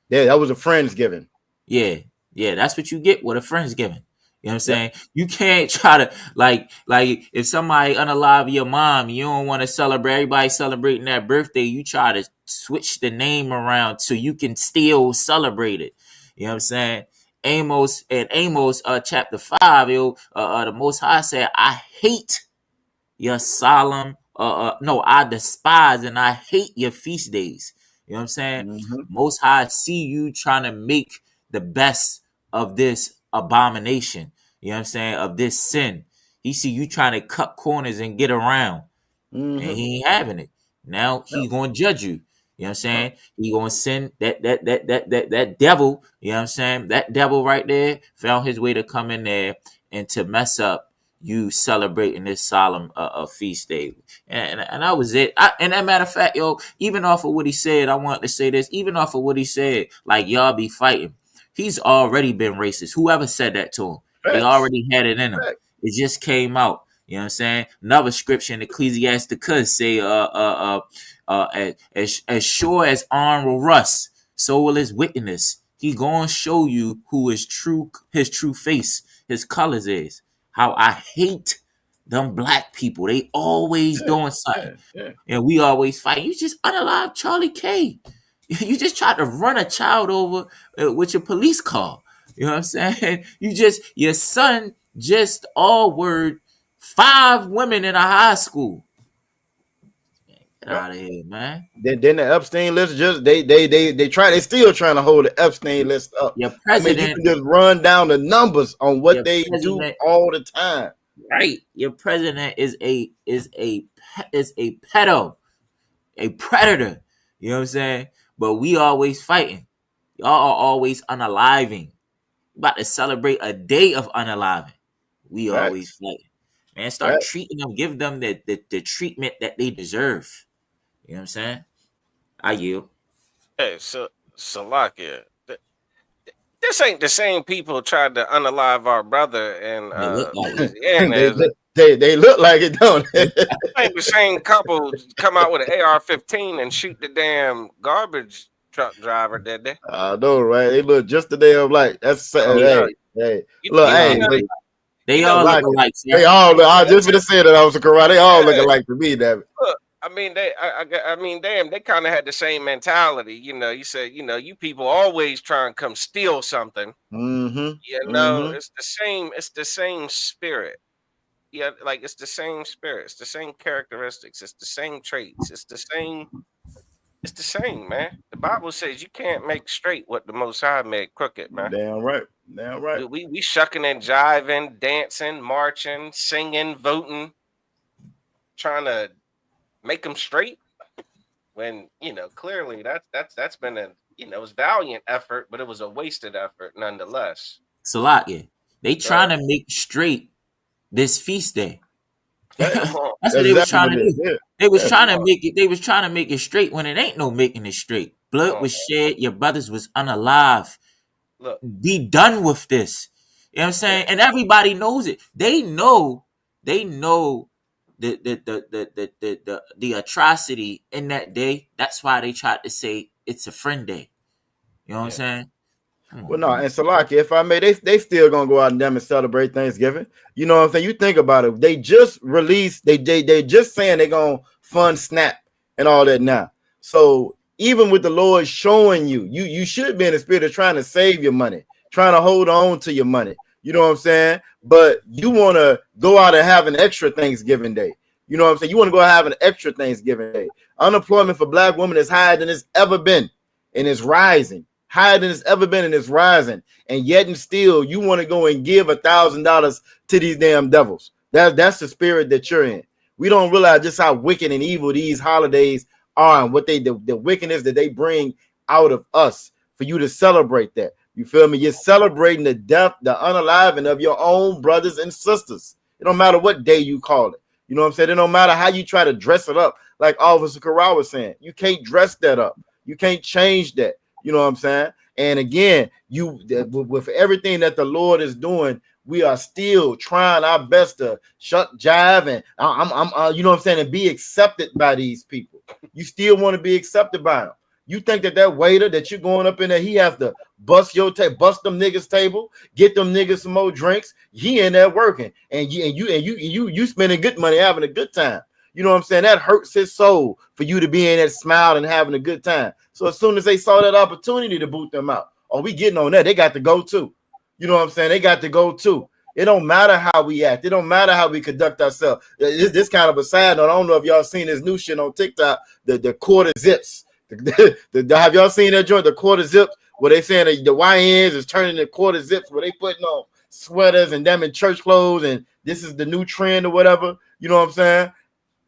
[SPEAKER 3] Yeah, that was a Friendsgiving.
[SPEAKER 2] Yeah, that's what you get with a Friendsgiving. You know what I'm
[SPEAKER 3] Yep.
[SPEAKER 2] saying? You can't try to like if somebody unalive your mom, you don't want to celebrate everybody celebrating that birthday. You try to switch the name around so you can still celebrate it. You know what I'm saying? Amos chapter 5, the Most High said, "I hate your solemn no, I despise and I hate your feast days." You know what I'm saying?
[SPEAKER 3] Mm-hmm.
[SPEAKER 2] Most High see you trying to make the best of this abomination. You know what I'm saying? Of this sin. He see you trying to cut corners and get around. And
[SPEAKER 3] Mm-hmm.
[SPEAKER 2] he ain't having it. Now
[SPEAKER 3] Yep.
[SPEAKER 2] he gonna judge you. You know what I'm saying?
[SPEAKER 3] Yep.
[SPEAKER 2] He gonna send that devil, you know what I'm saying? That devil right there found his way to come in there and to mess up you celebrating this solemn feast day. And that was it. And that matter of fact, yo, even off of what he said, I want to say this, even off of what he said, like y'all be fighting. He's already been racist. Whoever said that to him, they
[SPEAKER 3] Facts.
[SPEAKER 2] already had it in him.
[SPEAKER 3] Facts.
[SPEAKER 2] It just came out. You know what I'm saying? Another scripture in Ecclesiasticus say, as sure as iron will rust, so will his wickedness. He gonna show you who is true, his true face, his colors is. How I hate them black people. They always doing something.
[SPEAKER 3] Yeah.
[SPEAKER 2] And we always fight. You just unalive Charlie K. You just tried to run a child over with your police car. You know what I'm saying? Your son just all word 5 women in a high school. Get out of here, man.
[SPEAKER 3] Then the Epstein list just they still trying to hold the Epstein list up.
[SPEAKER 2] Your
[SPEAKER 3] I mean, you
[SPEAKER 2] president,
[SPEAKER 3] can just run down the numbers on what they do all the time.
[SPEAKER 2] right? Your president is a pedo, a predator. You know what I'm saying? But we always fighting. Y'all are always unaliving. About to celebrate a day of unaliving. We always
[SPEAKER 3] Facts.
[SPEAKER 2] fighting. Man, start
[SPEAKER 3] Facts.
[SPEAKER 2] treating them, give them the treatment that they deserve. You know what I'm saying? I yield.
[SPEAKER 4] Hey, so Salakia, this ain't the same people tried to unalive our brother in
[SPEAKER 2] They look like it.
[SPEAKER 4] Louisiana. Is it?
[SPEAKER 3] they look like it, don't they?
[SPEAKER 4] Ain't the same couple come out with an AR-15 and shoot the damn garbage truck driver, did they?
[SPEAKER 3] I know, right? They look just the damn like that's
[SPEAKER 4] Oh
[SPEAKER 2] They,
[SPEAKER 4] no,
[SPEAKER 3] hey,
[SPEAKER 4] you,
[SPEAKER 3] look,
[SPEAKER 4] you,
[SPEAKER 2] they all
[SPEAKER 4] you
[SPEAKER 3] hey,
[SPEAKER 4] know,
[SPEAKER 2] look
[SPEAKER 3] look,
[SPEAKER 2] alike. They
[SPEAKER 4] you know
[SPEAKER 2] all
[SPEAKER 4] what?
[SPEAKER 2] look
[SPEAKER 3] like
[SPEAKER 2] alike,
[SPEAKER 3] they
[SPEAKER 2] sir.
[SPEAKER 3] all look. I was just gonna say that I was correct. They all look
[SPEAKER 4] Yeah,
[SPEAKER 3] alike to me, that
[SPEAKER 4] look, I mean, I mean, damn, they kind of had the same mentality. You know, you said, you know, you people always try and come steal something. You know,
[SPEAKER 3] Mm-hmm.
[SPEAKER 4] it's the same. It's the same spirit. Yeah, like it's the same spirit. It's the same characteristics. It's the same traits. It's the same. It's the same, man. The Bible says you can't make straight what the Most High made crooked, man.
[SPEAKER 3] Damn right. Damn right.
[SPEAKER 4] We shucking and jiving, dancing, marching, singing, voting, trying to make them straight. When you know clearly that's been a it was valiant effort, but it was a wasted effort nonetheless.
[SPEAKER 2] Salakia. They
[SPEAKER 4] Go ahead.
[SPEAKER 2] trying to make straight this feast day.
[SPEAKER 3] Facts.
[SPEAKER 2] That's
[SPEAKER 4] Come on,
[SPEAKER 2] what
[SPEAKER 3] That's
[SPEAKER 2] they was
[SPEAKER 3] exactly
[SPEAKER 2] trying
[SPEAKER 3] what
[SPEAKER 2] to
[SPEAKER 3] it is.
[SPEAKER 2] do.
[SPEAKER 3] Yeah.
[SPEAKER 2] They was
[SPEAKER 3] Yeah.
[SPEAKER 2] trying
[SPEAKER 4] come
[SPEAKER 2] to
[SPEAKER 4] on,
[SPEAKER 2] make it. They was trying to make it straight when it ain't no making it straight.
[SPEAKER 4] come
[SPEAKER 2] Blood
[SPEAKER 4] on,
[SPEAKER 2] was
[SPEAKER 4] man.
[SPEAKER 2] shed. Your brothers was unalive.
[SPEAKER 4] Look,
[SPEAKER 2] Be done with this. You know what I'm
[SPEAKER 4] yeah,
[SPEAKER 2] saying? And everybody knows it. They know. They know the atrocity in that day. That's why they tried to say it's a friend day. You know what I'm
[SPEAKER 4] yeah,
[SPEAKER 2] saying? Come
[SPEAKER 3] Well,
[SPEAKER 2] on,
[SPEAKER 3] no,
[SPEAKER 2] man.
[SPEAKER 3] and Salaki, if I may, they still gonna go out and them and celebrate Thanksgiving. You know what I'm saying? You think about it. They just released, they just saying they're gonna fund SNAP and all that now. So even with the Lord showing you, you should be in the spirit of trying to save your money, trying to hold on to your money. You know what I'm saying? But you want to go out and have an extra Thanksgiving day. You know what I'm saying? You want to go have an extra Thanksgiving day. Unemployment for black women is higher than it's ever been, and it's rising higher than it's ever been, and it's rising. And yet and still, you want to go and give $1,000 to these damn devils. That's the spirit that you're in. We don't realize just how wicked and evil these holidays are, and what the wickedness that they bring out of us for you to celebrate that. You feel me? You're celebrating the death, the unaliving of your own brothers and sisters. It don't matter what day you call it. You know what I'm saying? It don't matter how you try to dress it up, like Officer Corral was saying. You can't dress that up. You can't change that. You know what I'm saying? And again, with everything that the Lord is doing, we are still trying our best to shut jive and you know what I'm saying, and be accepted by these people. You still want to be accepted by them. You think that waiter that you're going up in there, he has to bust them niggas table, get them niggas some more drinks. He in there working, and you spending good money, having a good time. You know what I'm saying? That hurts his soul for you to be in there smiling and having a good time. So as soon as they saw that opportunity to boot them out, oh, we getting on that. They got to go too. You know what I'm saying? They got to go too. It don't matter how we act. It don't matter how we conduct ourselves. This kind of a side note. I don't know if y'all seen this new shit on TikTok, the quarter zips. Have y'all seen that joint, the quarter zips, where they saying the YNs is turning the quarter zips, where they putting on sweaters and them in church clothes, and this is the new trend or whatever. You know what I'm saying?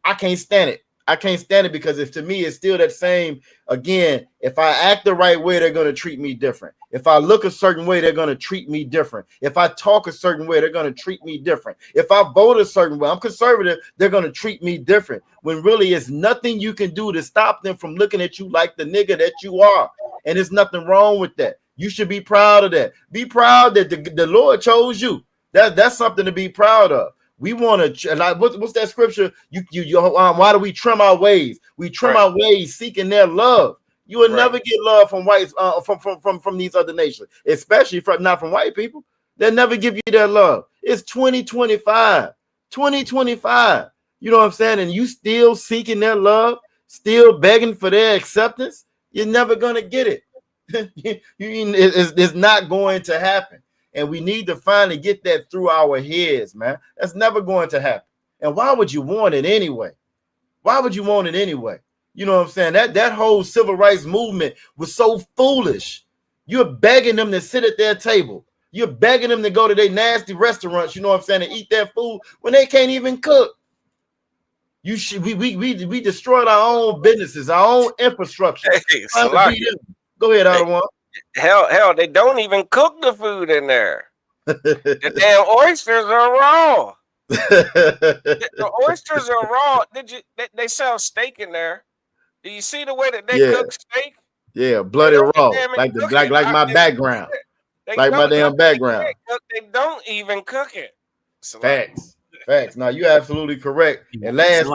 [SPEAKER 3] I can't stand it. I can't stand it because to me, it's still that same. Again, if I act the right way, they're going to treat me different. If I look a certain way, they're going to treat me different. If I talk a certain way, they're going to treat me different. If I vote a certain way, I'm conservative, they're going to treat me different. When really it's nothing you can do to stop them from looking at you like the nigga that you are. And there's nothing wrong with that. You should be proud of that. Be proud that the Lord chose you. That's something to be proud of. We want to like what's that scripture? Why do we trim our ways? We trim our ways, seeking their love. You will never get love from whites, from these other nations, especially not from white people. They'll never give you their love. It's 2025, 2025. You know what I'm saying? And you still seeking their love, still begging for their acceptance. You're never gonna get it. It's not going to happen. And we need to finally get that through our heads, man. That's never going to happen. And why would you want it anyway? Why would you want it anyway? You know what I'm saying? That whole civil rights movement was so foolish. You're begging them to sit at their table. You're begging them to go to their nasty restaurants, you know what I'm saying, and eat their food when they can't even cook. We destroyed our own businesses, our own infrastructure.
[SPEAKER 4] Hey,
[SPEAKER 3] go ahead, Ottawa.
[SPEAKER 4] Hell, they don't even cook the food in there. The damn oysters are raw. The oysters are raw. They sell steak in there. Do you see the way that they cook steak?
[SPEAKER 3] Yeah, bloody raw, like my background, like my damn background.
[SPEAKER 4] They don't even cook it.
[SPEAKER 3] Facts. Now you're absolutely correct. And last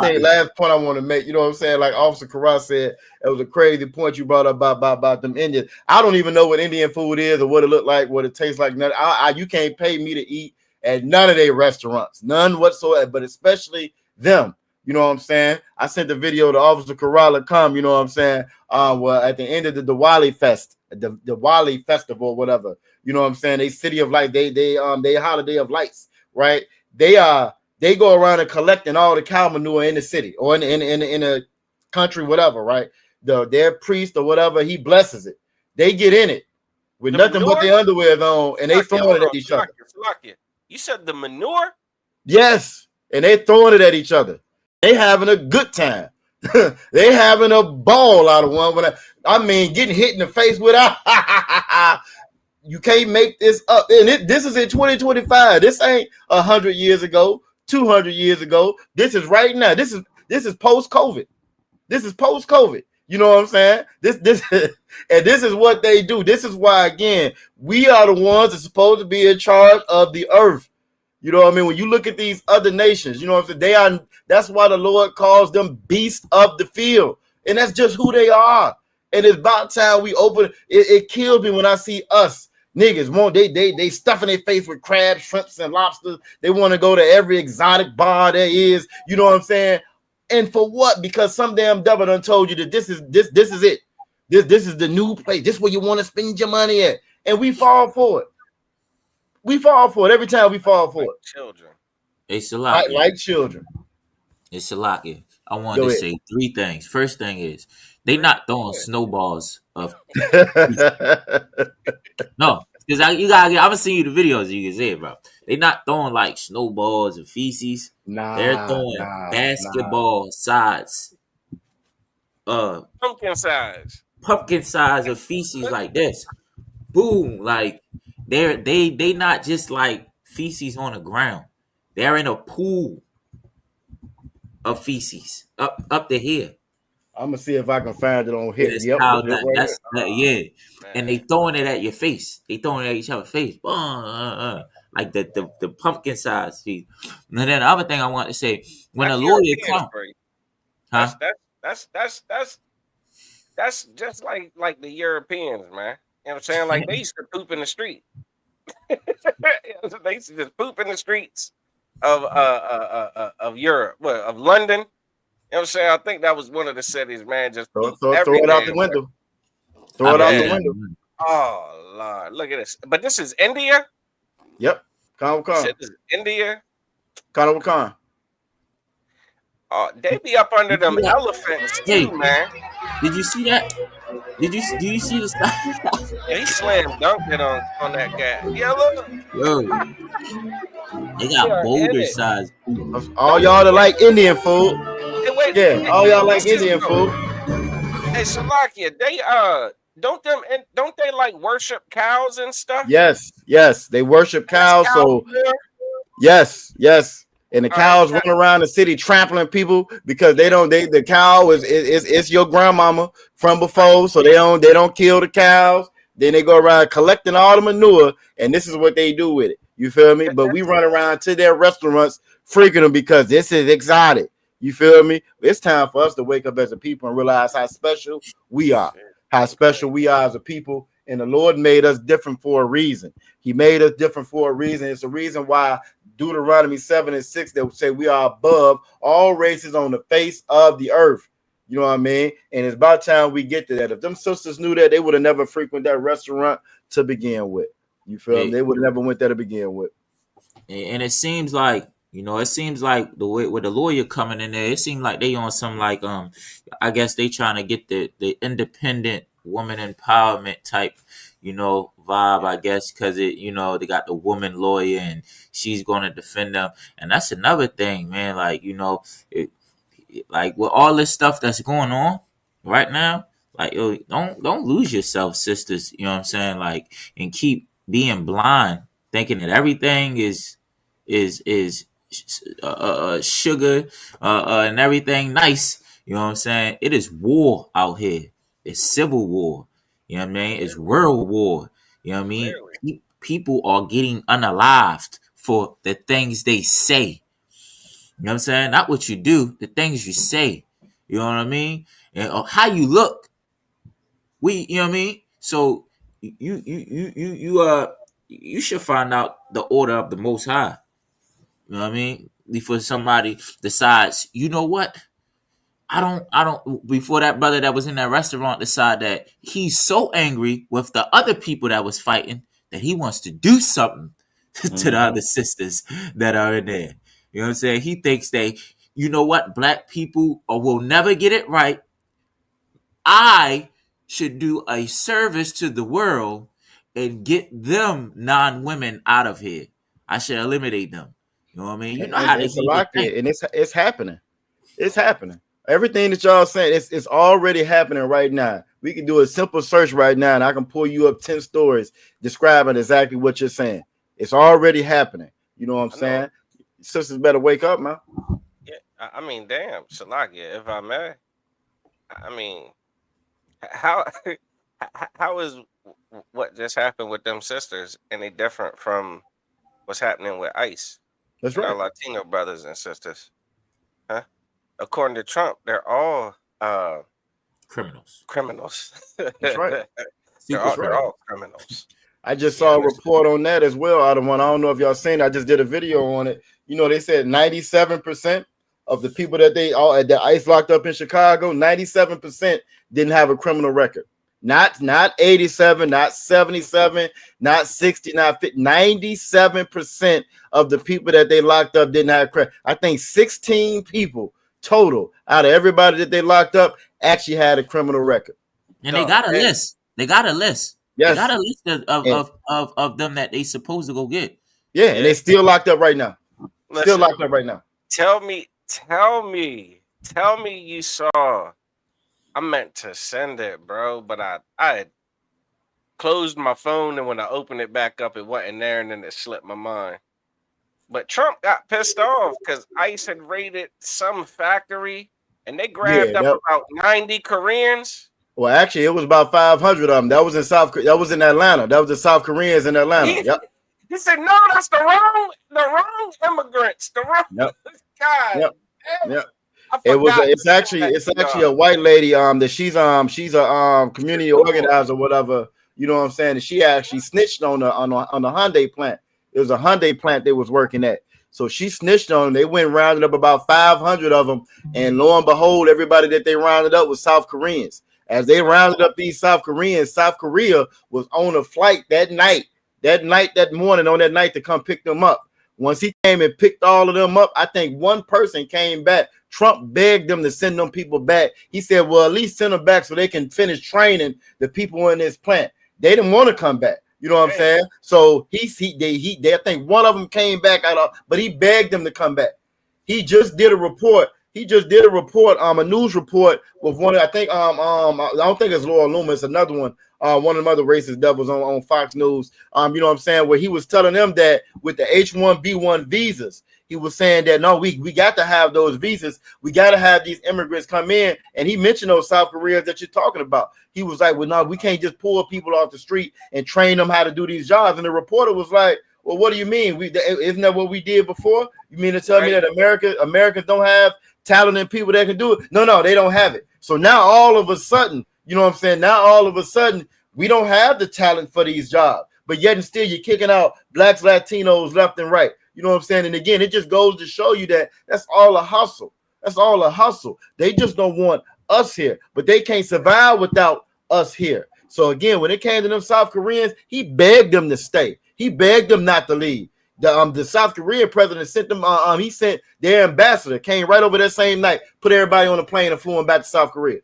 [SPEAKER 3] point I want to make, you know what I'm saying? Like Officer Carras said, it was a crazy point you brought up about them Indians. I don't even know what Indian food is or what it look like, what it tastes like. You can't pay me to eat at none of their restaurants, none whatsoever. But especially them. You know what I'm saying? I sent the video to Officer Corral come. You know what I'm saying? Well, at the end of the Diwali fest, the Diwali festival, or whatever. You know what I'm saying? They City of Light, they Holiday of Lights, right? They go around and collecting all the cow manure in the city or in a country, whatever, right? Their priest or whatever, he blesses it. They get in it with nothing but their underwear on, and they throwing it at each other.
[SPEAKER 4] You said the manure?
[SPEAKER 3] Yes, and they throwing it at each other. They having a good time. They having a ball out of one. I mean, getting hit in the face without. You can't make this up. And this is in 2025. This ain't 100 years ago, 200 years ago. This is right now. This is post-COVID. This is post-COVID. You know what I'm saying? This and this is what they do. This is why, again, we are the ones that's supposed to be in charge of the earth. You know what I mean? When you look at these other nations, you know what I'm saying? That's why the Lord calls them beasts of the field. And that's just who they are. And it's about time we open. It kills me when I see us niggas they stuffing their face with crabs, shrimps, and lobsters. They want to go to every exotic bar there is. You know what I'm saying? And for what? Because some damn devil done told you that this is it. This is the new place. This is where you want to spend your money at. And we fall for it. We fall for it every time. We fall for it.
[SPEAKER 4] Children.
[SPEAKER 2] It's a lot.
[SPEAKER 3] Like children.
[SPEAKER 2] It's a lot. Yeah. I wanted to say three things. First thing is they not throwing snowballs of no. Because I'm gonna send you the videos. You can see it, bro. They not throwing like snowballs and feces. They're throwing basketball size,
[SPEAKER 4] Pumpkin size.
[SPEAKER 2] pumpkin size of feces like this. Boom! Like they not just like feces on the ground. They're in a pool of feces up to here.
[SPEAKER 3] I'm gonna see if I can find it on
[SPEAKER 2] Yeah,
[SPEAKER 3] here.
[SPEAKER 2] it's
[SPEAKER 3] Yep,
[SPEAKER 2] how
[SPEAKER 3] look at it right here.
[SPEAKER 2] yeah. And they
[SPEAKER 4] Man.
[SPEAKER 2] throwing it at your face. They throwing it at each other's face. Like the pumpkin size feet. And then the other thing I want to say, when a
[SPEAKER 4] That's
[SPEAKER 2] lawyer
[SPEAKER 4] Europeans
[SPEAKER 2] comes,
[SPEAKER 4] for you.
[SPEAKER 2] huh?
[SPEAKER 4] That's just like the Europeans, man. You know what I'm saying? Like they used to poop in the street. They used to just poop in the streets of Europe, well, of London. You know what I'm saying? I think that was one of the cities, man. Just
[SPEAKER 3] Throw
[SPEAKER 4] poop
[SPEAKER 3] it out the
[SPEAKER 4] everywhere.
[SPEAKER 3] window. Throw it out the
[SPEAKER 4] Yeah.
[SPEAKER 3] window.
[SPEAKER 4] Oh Lord, look at this. But this is India.
[SPEAKER 3] Yep.
[SPEAKER 4] You
[SPEAKER 3] Khan.
[SPEAKER 4] said this is India.
[SPEAKER 3] Khan.
[SPEAKER 4] They be up under
[SPEAKER 2] You
[SPEAKER 4] them
[SPEAKER 2] see that?
[SPEAKER 4] elephants
[SPEAKER 2] Hey,
[SPEAKER 4] too, man.
[SPEAKER 2] did you see that? Do you see the stuff?
[SPEAKER 4] Yeah, he slam dunked it on that guy. Yeah, look,
[SPEAKER 2] Yo, they
[SPEAKER 4] they
[SPEAKER 2] got
[SPEAKER 4] are in
[SPEAKER 2] boulder
[SPEAKER 4] it.
[SPEAKER 2] size feet.
[SPEAKER 3] All y'all that like Indian food.
[SPEAKER 4] Hey, wait,
[SPEAKER 3] Yeah,
[SPEAKER 4] hey,
[SPEAKER 3] all y'all like
[SPEAKER 4] this is
[SPEAKER 3] Indian
[SPEAKER 4] dope.
[SPEAKER 3] food.
[SPEAKER 4] Hey, Salakia, they don't they like worship cows and stuff?
[SPEAKER 3] Yes. They worship
[SPEAKER 4] That's
[SPEAKER 3] cows,
[SPEAKER 4] cow
[SPEAKER 3] so
[SPEAKER 4] manure?
[SPEAKER 3] yes. And the
[SPEAKER 4] All right,
[SPEAKER 3] cows run around the city trampling people because the cow is your grandmama from before, so they don't kill the cows. Then they go around collecting all the manure, and this is what they do with it. You feel me? But we run around to their restaurants freaking them because this is exotic. You feel me? It's time for us to wake up as a people and realize how special we are, how special we are as a people. And the Lord made us different for a reason. He made us different for a reason. It's a reason why Deuteronomy 7:6 that say we are above all races on the face of the earth. You know what I mean? And it's about time we get to that. If them sisters knew that, they would have never frequented that restaurant to begin with. You feel me? They would have never went there to begin with.
[SPEAKER 2] And it seems like the way with the lawyer coming in there, it seems like they on some like I guess they trying to get the independent woman empowerment type, vibe, I guess, because they got the woman lawyer and she's going to defend them. And that's another thing, man. Like, like with all this stuff that's going on right now, like, yo, don't lose yourself, sisters. You know what I'm saying? Like, and keep being blind, thinking that everything is sugar and everything nice. You know what I'm saying? It is war out here. It's civil war. You know what I mean? It's world war. You know what I mean? People are getting unalived for the things they say. You know what I'm saying? Not what you do, the things you say. You know what I mean? And how you look. You know what I mean? So you should find out the order of the Most High. You know what I mean? Before somebody decides, you know what? I don't before that brother that was in that restaurant decide that he's so angry with the other people that was fighting that he wants to do something to the other sisters that are in there. You know what I'm saying? He thinks you know what, black people will never get it right. I should do a service to the world and get them non-women out of here. I should eliminate them. You know what I mean? You know how they think.
[SPEAKER 3] And it's happening. It's happening. Everything that y'all saying, it's already happening right now. We can do a simple search right now, and I can pull you up 10 stories describing exactly what you're saying. It's already happening. You know what I'm saying? Sisters better wake up, man.
[SPEAKER 4] Yeah, I mean, damn, Shalakia, if I may. I mean, how is what just happened with them sisters any different from what's happening with ICE?
[SPEAKER 3] That's right.
[SPEAKER 4] Our Latino brothers and sisters. Huh? According to Trump, they're all
[SPEAKER 2] criminals.
[SPEAKER 3] That's right.
[SPEAKER 4] They're all criminals.
[SPEAKER 3] I just saw a report on that as well. I don't know if y'all seen it. I just did a video on it. They said 97% of the people that that ICE locked up in Chicago, 97% didn't have a criminal record. Not 87, not 77, not 60, not 50. 97% of the people that they locked up didn't have credit. I think 16 people total out of everybody that they locked up actually had a criminal record.
[SPEAKER 2] And they got a list. They got a list. They
[SPEAKER 3] Yes.
[SPEAKER 2] got a list
[SPEAKER 3] And,
[SPEAKER 2] of them that they supposed to go get.
[SPEAKER 3] yeah, and they still locked up right now. Still
[SPEAKER 4] Listen,
[SPEAKER 3] locked up right now.
[SPEAKER 4] tell me you saw. I meant to send it, bro, but I had closed my phone, and when I opened it back up, it wasn't there, and then it slipped my mind. But Trump got pissed off because ICE had raided some factory, and they
[SPEAKER 3] Yeah,
[SPEAKER 4] grabbed up about 90 Koreans.
[SPEAKER 3] well, actually, it was about 500 of them. That was in That was in Atlanta. That was the South Koreans in Atlanta. Yep.
[SPEAKER 4] He said, "No, that's the wrong immigrants. The wrong
[SPEAKER 3] Yep.
[SPEAKER 4] God."
[SPEAKER 3] Yep.
[SPEAKER 4] Damn.
[SPEAKER 3] Yep.
[SPEAKER 4] I
[SPEAKER 3] It was.
[SPEAKER 4] forgot.
[SPEAKER 3] It's actually a white lady. That she's a community organizer, whatever. You know what I'm saying? And she actually snitched on the Hyundai plant. It was a Hyundai plant they was working at. So she snitched on them. They went and rounded up about 500 of them, and lo and behold, everybody that they rounded up was South Koreans. As they rounded up these South Koreans, South Korea was on a flight that morning on that night to come pick them up. Once he came and picked all of them up, I think one person came back. Trump begged them to send them people back. He said, well, at least send them back so they can finish training the people in this plant. They didn't want to come back. You know what I'm saying? So I think one of them came back but he begged them to come back. He just did a report. A news report with one. I think I don't think it's Laura Loomer. It's another one. One of them other racist devils on Fox News. You know what I'm saying? Where he was telling them that with the H-1B1 visas, he was saying that no, we got to have those visas. We got to have these immigrants come in. And he mentioned those South Koreans that you're talking about. He was like, well, no, we can't just pull people off the street and train them how to do these jobs. And the reporter was like, well, what do you mean? Isn't that what we did before? You mean to tell me that Americans don't have talented people that can do it? No, they don't have it. So now all of a sudden, you know what I'm saying? Now all of a sudden, we don't have the talent for these jobs, but yet and still you're kicking out blacks, Latinos left and right. You know what I'm saying? And again, it just goes to show you that that's all a hustle. That's all a hustle. They just don't want us here, but they can't survive without us here. So again, when it came to them South Koreans, he begged them to stay. He begged them not to leave. The South Korean president sent them. He sent their ambassador, came right over that same night, put everybody on a plane and flew them back to South Korea.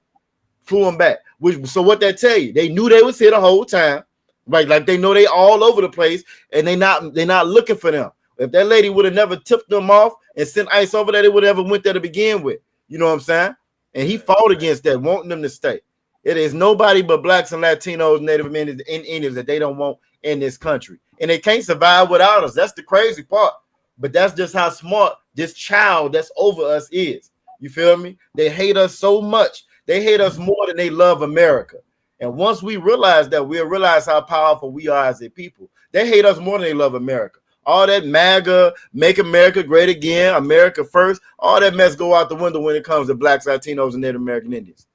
[SPEAKER 3] Flew them back. So what that tell you? They knew they was here the whole time, right? Like they know they all over the place, and they're not looking for them. If that lady would have never tipped them off and sent ICE over there, they would have ever went there to begin with. You know what I'm saying? And he fought against that, wanting them to stay. It is nobody but blacks and Latinos, Native Americans, and Indians that they don't want in this country. And they can't survive without us. That's the crazy part. But that's just how smart this child that's over us is. You feel me? They hate us so much. They hate us more than they love America. And once we realize that, we'll realize how powerful we are as a people. They hate us more than they love America. All that MAGA, make America great again, America first, all that mess go out the window when it comes to blacks, Latinos, and Native American Indians.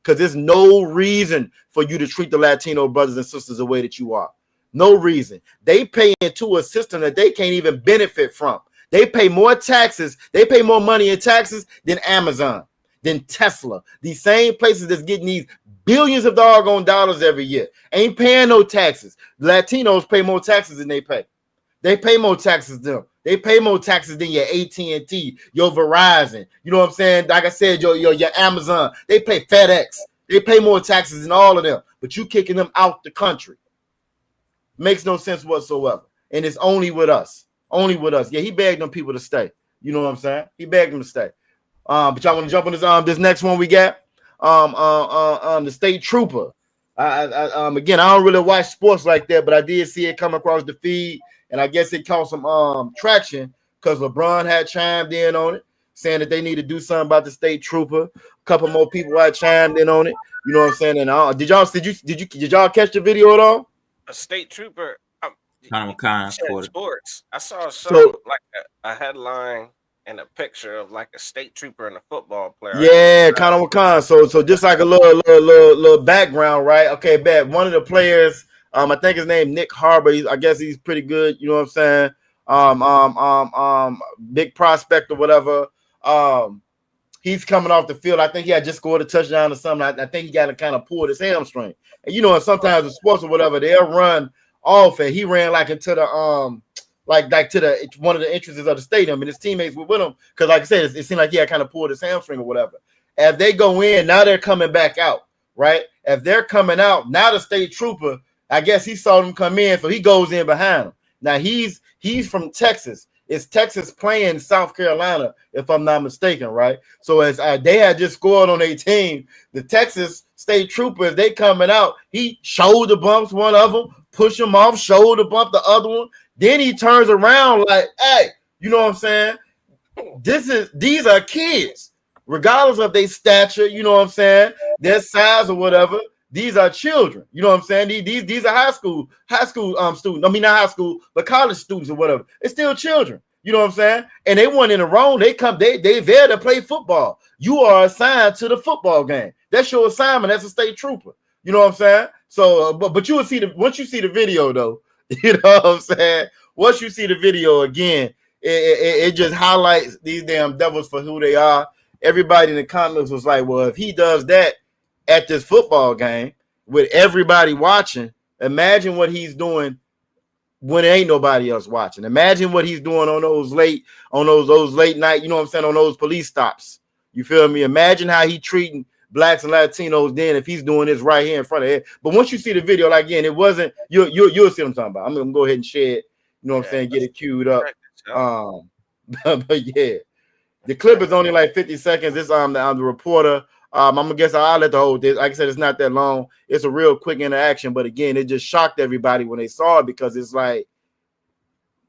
[SPEAKER 3] Because there's no reason for you to treat the Latino brothers and sisters the way that you are. No reason. They pay into a system that they can't even benefit from. They pay more taxes. They pay more money in taxes than Amazon, than Tesla. These same places that's getting these billions of doggone dollars every year ain't paying no taxes. Latinos pay more taxes than they pay. They pay more taxes than them. They pay more taxes than your AT&T, your Verizon. You know what I'm saying? Like I said, your Amazon. They pay FedEx. They pay more taxes than all of them. But you kicking them out the country. Makes no sense whatsoever. And it's only with us. Only with us. Yeah, he begged them people to stay. You know what I'm saying? He begged them to stay. But y'all want to jump on this next one we got? The state trooper. Again, I don't really watch sports like that, but I did see it come across the feed, and I guess it caught some traction because LeBron had chimed in on it, saying that they need to do something about the state trooper. A couple more people had chimed in on it. You know what I'm saying? And did y'all catch the video at all?
[SPEAKER 4] A state trooper.
[SPEAKER 2] Sports.
[SPEAKER 4] I saw something like a headline and a picture of like a state trooper and a football player.
[SPEAKER 3] Yeah, Conor McCann. So just like a little background, right? Okay, bet one of the players, I think his name Nick Harbor. I guess he's pretty good. You know what I'm saying? Big prospect or whatever. He's coming off the field. I think he had just scored a touchdown or something. I think he got to kind of pull his hamstring. And you know, sometimes in sports or whatever, they'll run off, and he ran like into the like to the one of the entrances of the stadium, and his teammates were with him because, like I said, it seemed like he had kind of pulled his hamstring or whatever. As they go in, now they're coming back out, right? If they're coming out, now the state trooper I guess he saw them come in, so he goes in behind them. Now he's from Texas. It's Texas playing South Carolina, if I'm not mistaken, right? So as they had just scored on their team, the Texas State Troopers, they coming out. He shoulder bumps one of them, push him off, shoulder bump the other one. Then he turns around like, hey, you know what I'm saying? These are kids, regardless of their stature, you know what I'm saying, their size or whatever. These are children, you know what I'm saying. These are high school students. I mean, not high school, but college students or whatever. It's still children, you know what I'm saying. And they weren't in the wrong. They there to play football. You are assigned to the football game. That's your assignment as a state trooper. You know what I'm saying. So, but you will see once you see the video though, you know what I'm saying. Once you see the video again, it just highlights these damn devils for who they are. Everybody in the comments was like, well, if he does that at this football game with everybody watching, imagine what he's doing when there ain't nobody else watching. Imagine what he's doing on those late night, you know what I'm saying, on those police stops. You feel me? Imagine how he treating blacks and Latinos then if he's doing this right here in front of it. But once you see the video, like again, it wasn't you'll see what I'm talking about. I'm gonna go ahead and share it, you know what I'm saying, get it queued up. But yeah, the clip is only like 50 seconds. This the reporter. I'm gonna guess I'll let the whole thing. Like I said, it's not that long. It's a real quick interaction, but again, it just shocked everybody when they saw it because it's like,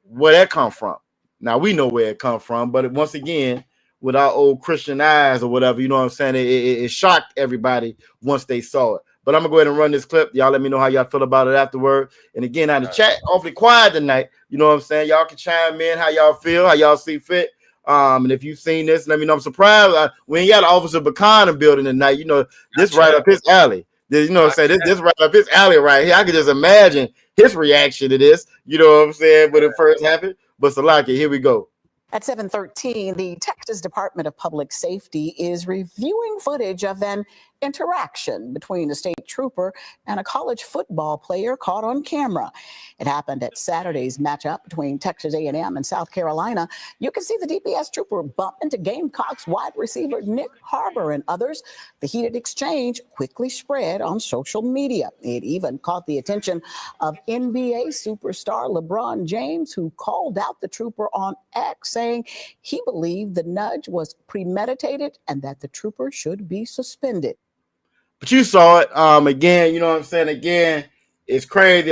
[SPEAKER 3] where that come from? Now we know where it come from, but once again, with our old Christian eyes or whatever, you know what I'm saying? It shocked everybody once they saw it. But I'm gonna go ahead and run this clip. Y'all let me know how y'all feel about it afterward. And again, on the chat, awfully quiet tonight. You know what I'm saying? Y'all can chime in how y'all feel, how y'all see fit. And if you've seen this, let me know. I'm surprised we ain't got an Officer Bacon in the building tonight. You know, this right up his alley. You know what I'm saying? This right up his alley right here. I can just imagine his reaction to this. You know what I'm saying? When it first happened. But Salaki, here we go.
[SPEAKER 7] At 7:13, the Texas Department of Public Safety is reviewing footage of an interaction between a state trooper and a college football player caught on camera. It happened at Saturday's matchup between Texas A&M and South Carolina. You can see the DPS trooper bump into Gamecocks wide receiver Nick Harbor and others. The heated exchange quickly spread on social media. It even caught the attention of NBA superstar LeBron James, who called out the trooper on X, saying he believed the nudge was premeditated and that the trooper should be suspended.
[SPEAKER 3] But you saw it. Again, you know what I'm saying? Again, it's crazy.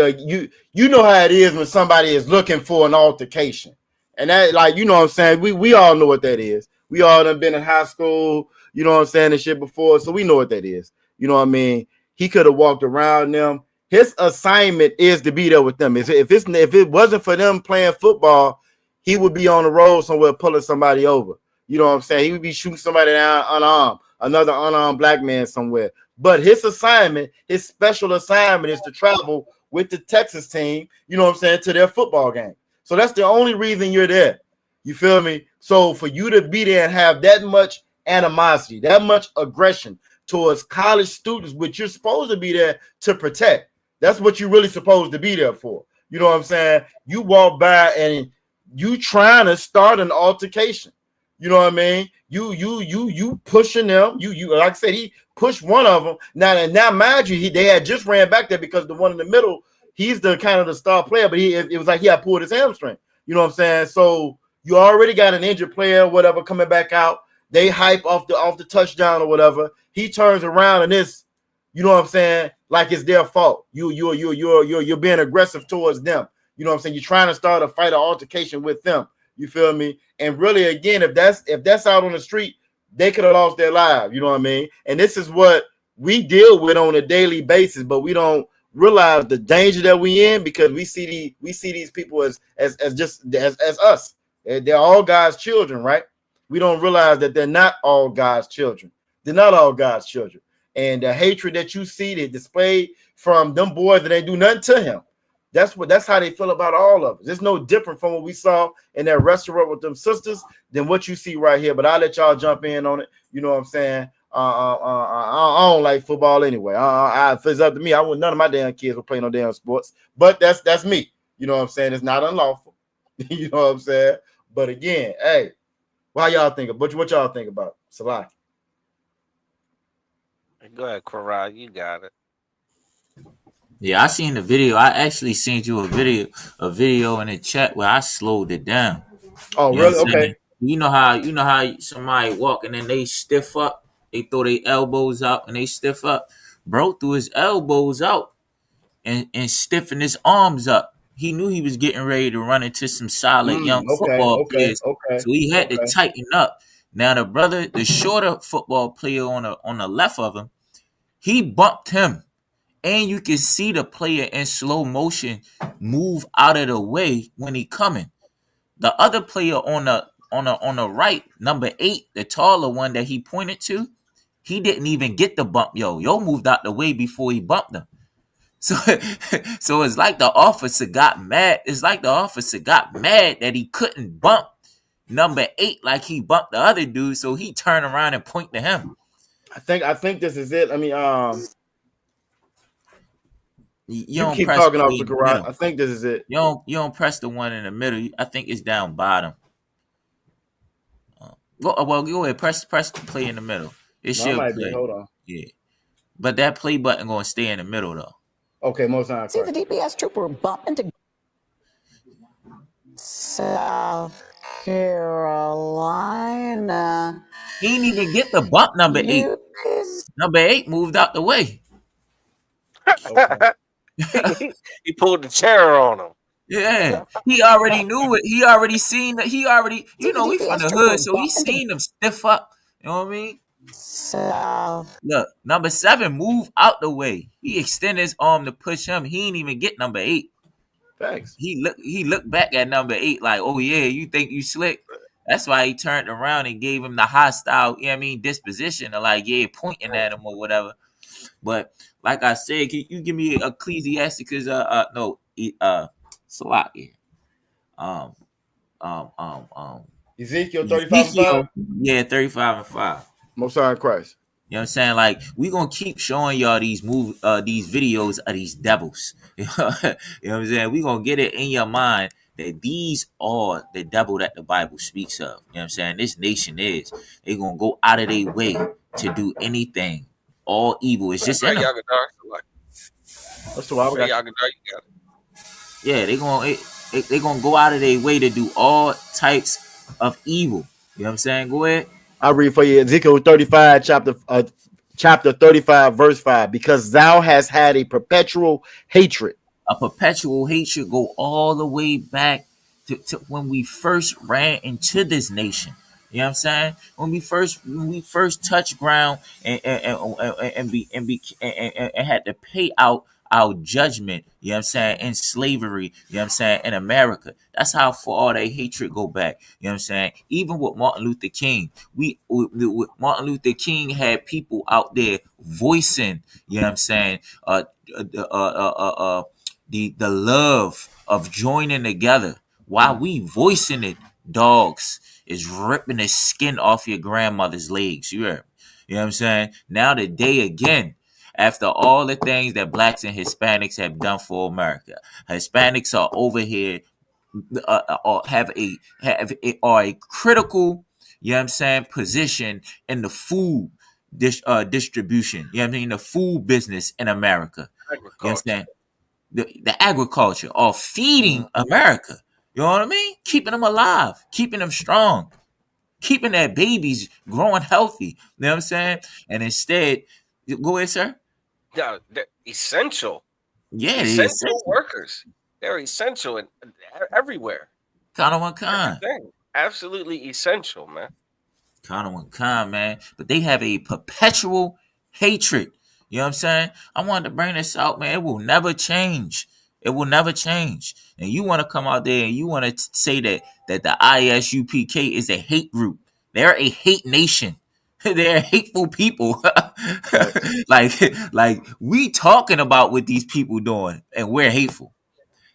[SPEAKER 3] You know how it is when somebody is looking for an altercation. And that, like, you know what I'm saying? We all know what that is. We all done been in high school, you know what I'm saying, and shit before. So we know what that is. You know what I mean? He could have walked around them. His assignment is to be there with them. If it wasn't for them playing football, he would be on the road somewhere pulling somebody over. You know what I'm saying? He would be shooting somebody down unarmed, another unarmed black man somewhere. But his assignment, his special assignment is to travel with the Texas team, you know what I'm saying, to their football game. So that's the only reason you're there. You feel me? So for you to be there and have that much animosity, that much aggression towards college students, which you're supposed to be there to protect. That's what you're really supposed to be there for. You know what I'm saying? You walk by and you trying to start an altercation. You know what I mean? You pushing them. You like I said, he pushed one of them. Now mind you, they had just ran back there because the one in the middle, he's the kind of the star player, but it was like he had pulled his hamstring. You know what I'm saying? So you already got an injured player, or whatever, coming back out. They hype off the touchdown or whatever. He turns around and it's, you know what I'm saying, like it's their fault. You're being aggressive towards them. You know what I'm saying? You're trying to start a fight or altercation with them. You feel me? And really, again, if that's out on the street, they could have lost their lives. You know what I mean? And this is what we deal with on a daily basis, but we don't realize the danger that we in because we see these people as us. They're all God's children, right? We don't realize that they're not all God's children. They're not all God's children. And the hatred that you see that displayed from them boys that ain't do nothing to him. That's how they feel about all of us. It's no different from what we saw in that restaurant with them sisters than what you see right here. But I'll let y'all jump in on it. You know what I'm saying? I don't like football anyway. If it's up to me, none of my damn kids will play no damn sports. But that's me. You know what I'm saying? It's not unlawful. You know what I'm saying? But again, hey, why y'all think of what y'all think about Salaki?
[SPEAKER 4] Go ahead, Quran. You got it.
[SPEAKER 2] Yeah, I seen the video. I actually sent you a video in the chat where I slowed it down.
[SPEAKER 3] Oh,
[SPEAKER 2] You know what I'm
[SPEAKER 3] really?
[SPEAKER 2] saying?
[SPEAKER 3] Okay.
[SPEAKER 2] You know how somebody walk and then they stiff up, they throw their elbows out and they stiff up. Bro threw his elbows out and stiffened his arms up. He knew he was getting ready to run into some solid young
[SPEAKER 3] Okay.
[SPEAKER 2] football
[SPEAKER 3] Okay.
[SPEAKER 2] players,
[SPEAKER 3] Okay.
[SPEAKER 2] so he had to
[SPEAKER 3] Okay.
[SPEAKER 2] tighten up. Now the brother, the shorter football player on the left of him, he bumped him, and you can see the player in slow motion move out of the way when he coming. The other player on the right, number 8, the taller one that he pointed to, he didn't even get the bump. Yo moved out the way before he bumped him. So, so it's like the officer got mad. It's like the officer got mad that he couldn't bump number 8 like he bumped the other dude. So he turned around and point to him.
[SPEAKER 3] I think this is it. I mean,
[SPEAKER 2] You
[SPEAKER 3] you can
[SPEAKER 2] don't
[SPEAKER 3] keep
[SPEAKER 2] press
[SPEAKER 3] talking
[SPEAKER 2] play
[SPEAKER 3] off the
[SPEAKER 2] in the
[SPEAKER 3] garage.
[SPEAKER 2] middle.
[SPEAKER 3] I think this is it.
[SPEAKER 2] You don't press the one in the middle. I think it's down bottom. Go ahead. Press the play in the middle. It
[SPEAKER 3] No, I
[SPEAKER 2] should
[SPEAKER 3] might be.
[SPEAKER 2] play.
[SPEAKER 3] Hold on.
[SPEAKER 2] Yeah, but that play button gonna stay in the middle though.
[SPEAKER 3] Okay, most time.
[SPEAKER 7] See the DPS trooper bump into South Carolina.
[SPEAKER 2] He didn't even get the bump. Number 8.
[SPEAKER 7] You
[SPEAKER 2] Number 8 moved out the way.
[SPEAKER 3] Okay.
[SPEAKER 4] he pulled the chair on him.
[SPEAKER 2] Yeah, he already knew it. He already seen that. He already,
[SPEAKER 7] see the
[SPEAKER 2] we from
[SPEAKER 7] DPS
[SPEAKER 2] the
[SPEAKER 7] trooper
[SPEAKER 2] hood, so he
[SPEAKER 7] bump into
[SPEAKER 2] seen them stiff up. You know what I mean?
[SPEAKER 7] South.
[SPEAKER 2] Look, number 7 move out the way. He extended his arm to push him. He didn't even get number 8.
[SPEAKER 3] Thanks.
[SPEAKER 2] He looked back at number 8 like, oh yeah, you think you slick? That's why he turned around and gave him the hostile, you know what I mean, disposition of like, yeah, pointing at him or whatever. But like I said, can you give me Ecclesiasticus Salaki. Um
[SPEAKER 3] Ezekiel 35 and 5.
[SPEAKER 2] Ezekiel, yeah, 35 and 5.
[SPEAKER 3] Most time Christ.
[SPEAKER 2] You know what I'm saying? Like, we gonna keep showing y'all these these videos of these devils. You know what I'm saying? We gonna get it in your mind that these are the devil that the Bible speaks of. You know what I'm saying? This nation is. They gonna go out of their way to do anything. All evil is just in them.
[SPEAKER 3] That's the why we got.
[SPEAKER 4] You got it.
[SPEAKER 2] Yeah, they gonna go out of their way to do all types of evil. You know what I'm saying? Go ahead.
[SPEAKER 3] I'll read for you Ezekiel 35, chapter 35, verse 5. Because thou hast had a perpetual hatred.
[SPEAKER 2] A perpetual hatred go all the way back to when we first ran into this nation. You know what I'm saying? When we first touched ground and had to pay out our judgment, you know what I'm saying, in slavery, you know what I'm saying, in America. That's how far all that hatred go back. You know what I'm saying? Even with Martin Luther King, with Martin Luther King had people out there voicing, you know what I'm saying, the love of joining together. While we voicing it, dogs is ripping the skin off your grandmother's legs. You know what I'm saying? Now the day again, after all the things that blacks and Hispanics have done for America, Hispanics are over here, are a critical, you know what I'm saying, position in the food distribution. You know what I mean? The food business in America. You understand? The agriculture are feeding America. You know what I mean? Keeping them alive, keeping them strong, keeping their babies growing healthy. You know what I'm saying? And instead, go ahead, sir.
[SPEAKER 4] Yeah, they're essential.
[SPEAKER 2] Yeah,
[SPEAKER 4] Essential workers. They're essential everywhere.
[SPEAKER 2] Kind of one kind.
[SPEAKER 4] Everything. Absolutely essential, man.
[SPEAKER 2] Kind of one kind, man. But they have a perpetual hatred. You know what I'm saying? I wanted to bring this out, man. It will never change. It will never change. And you want to come out there and you want to say that the ISUPK is a hate group. They're a hate nation. They're hateful people. like we talking about what these people doing, and we're hateful.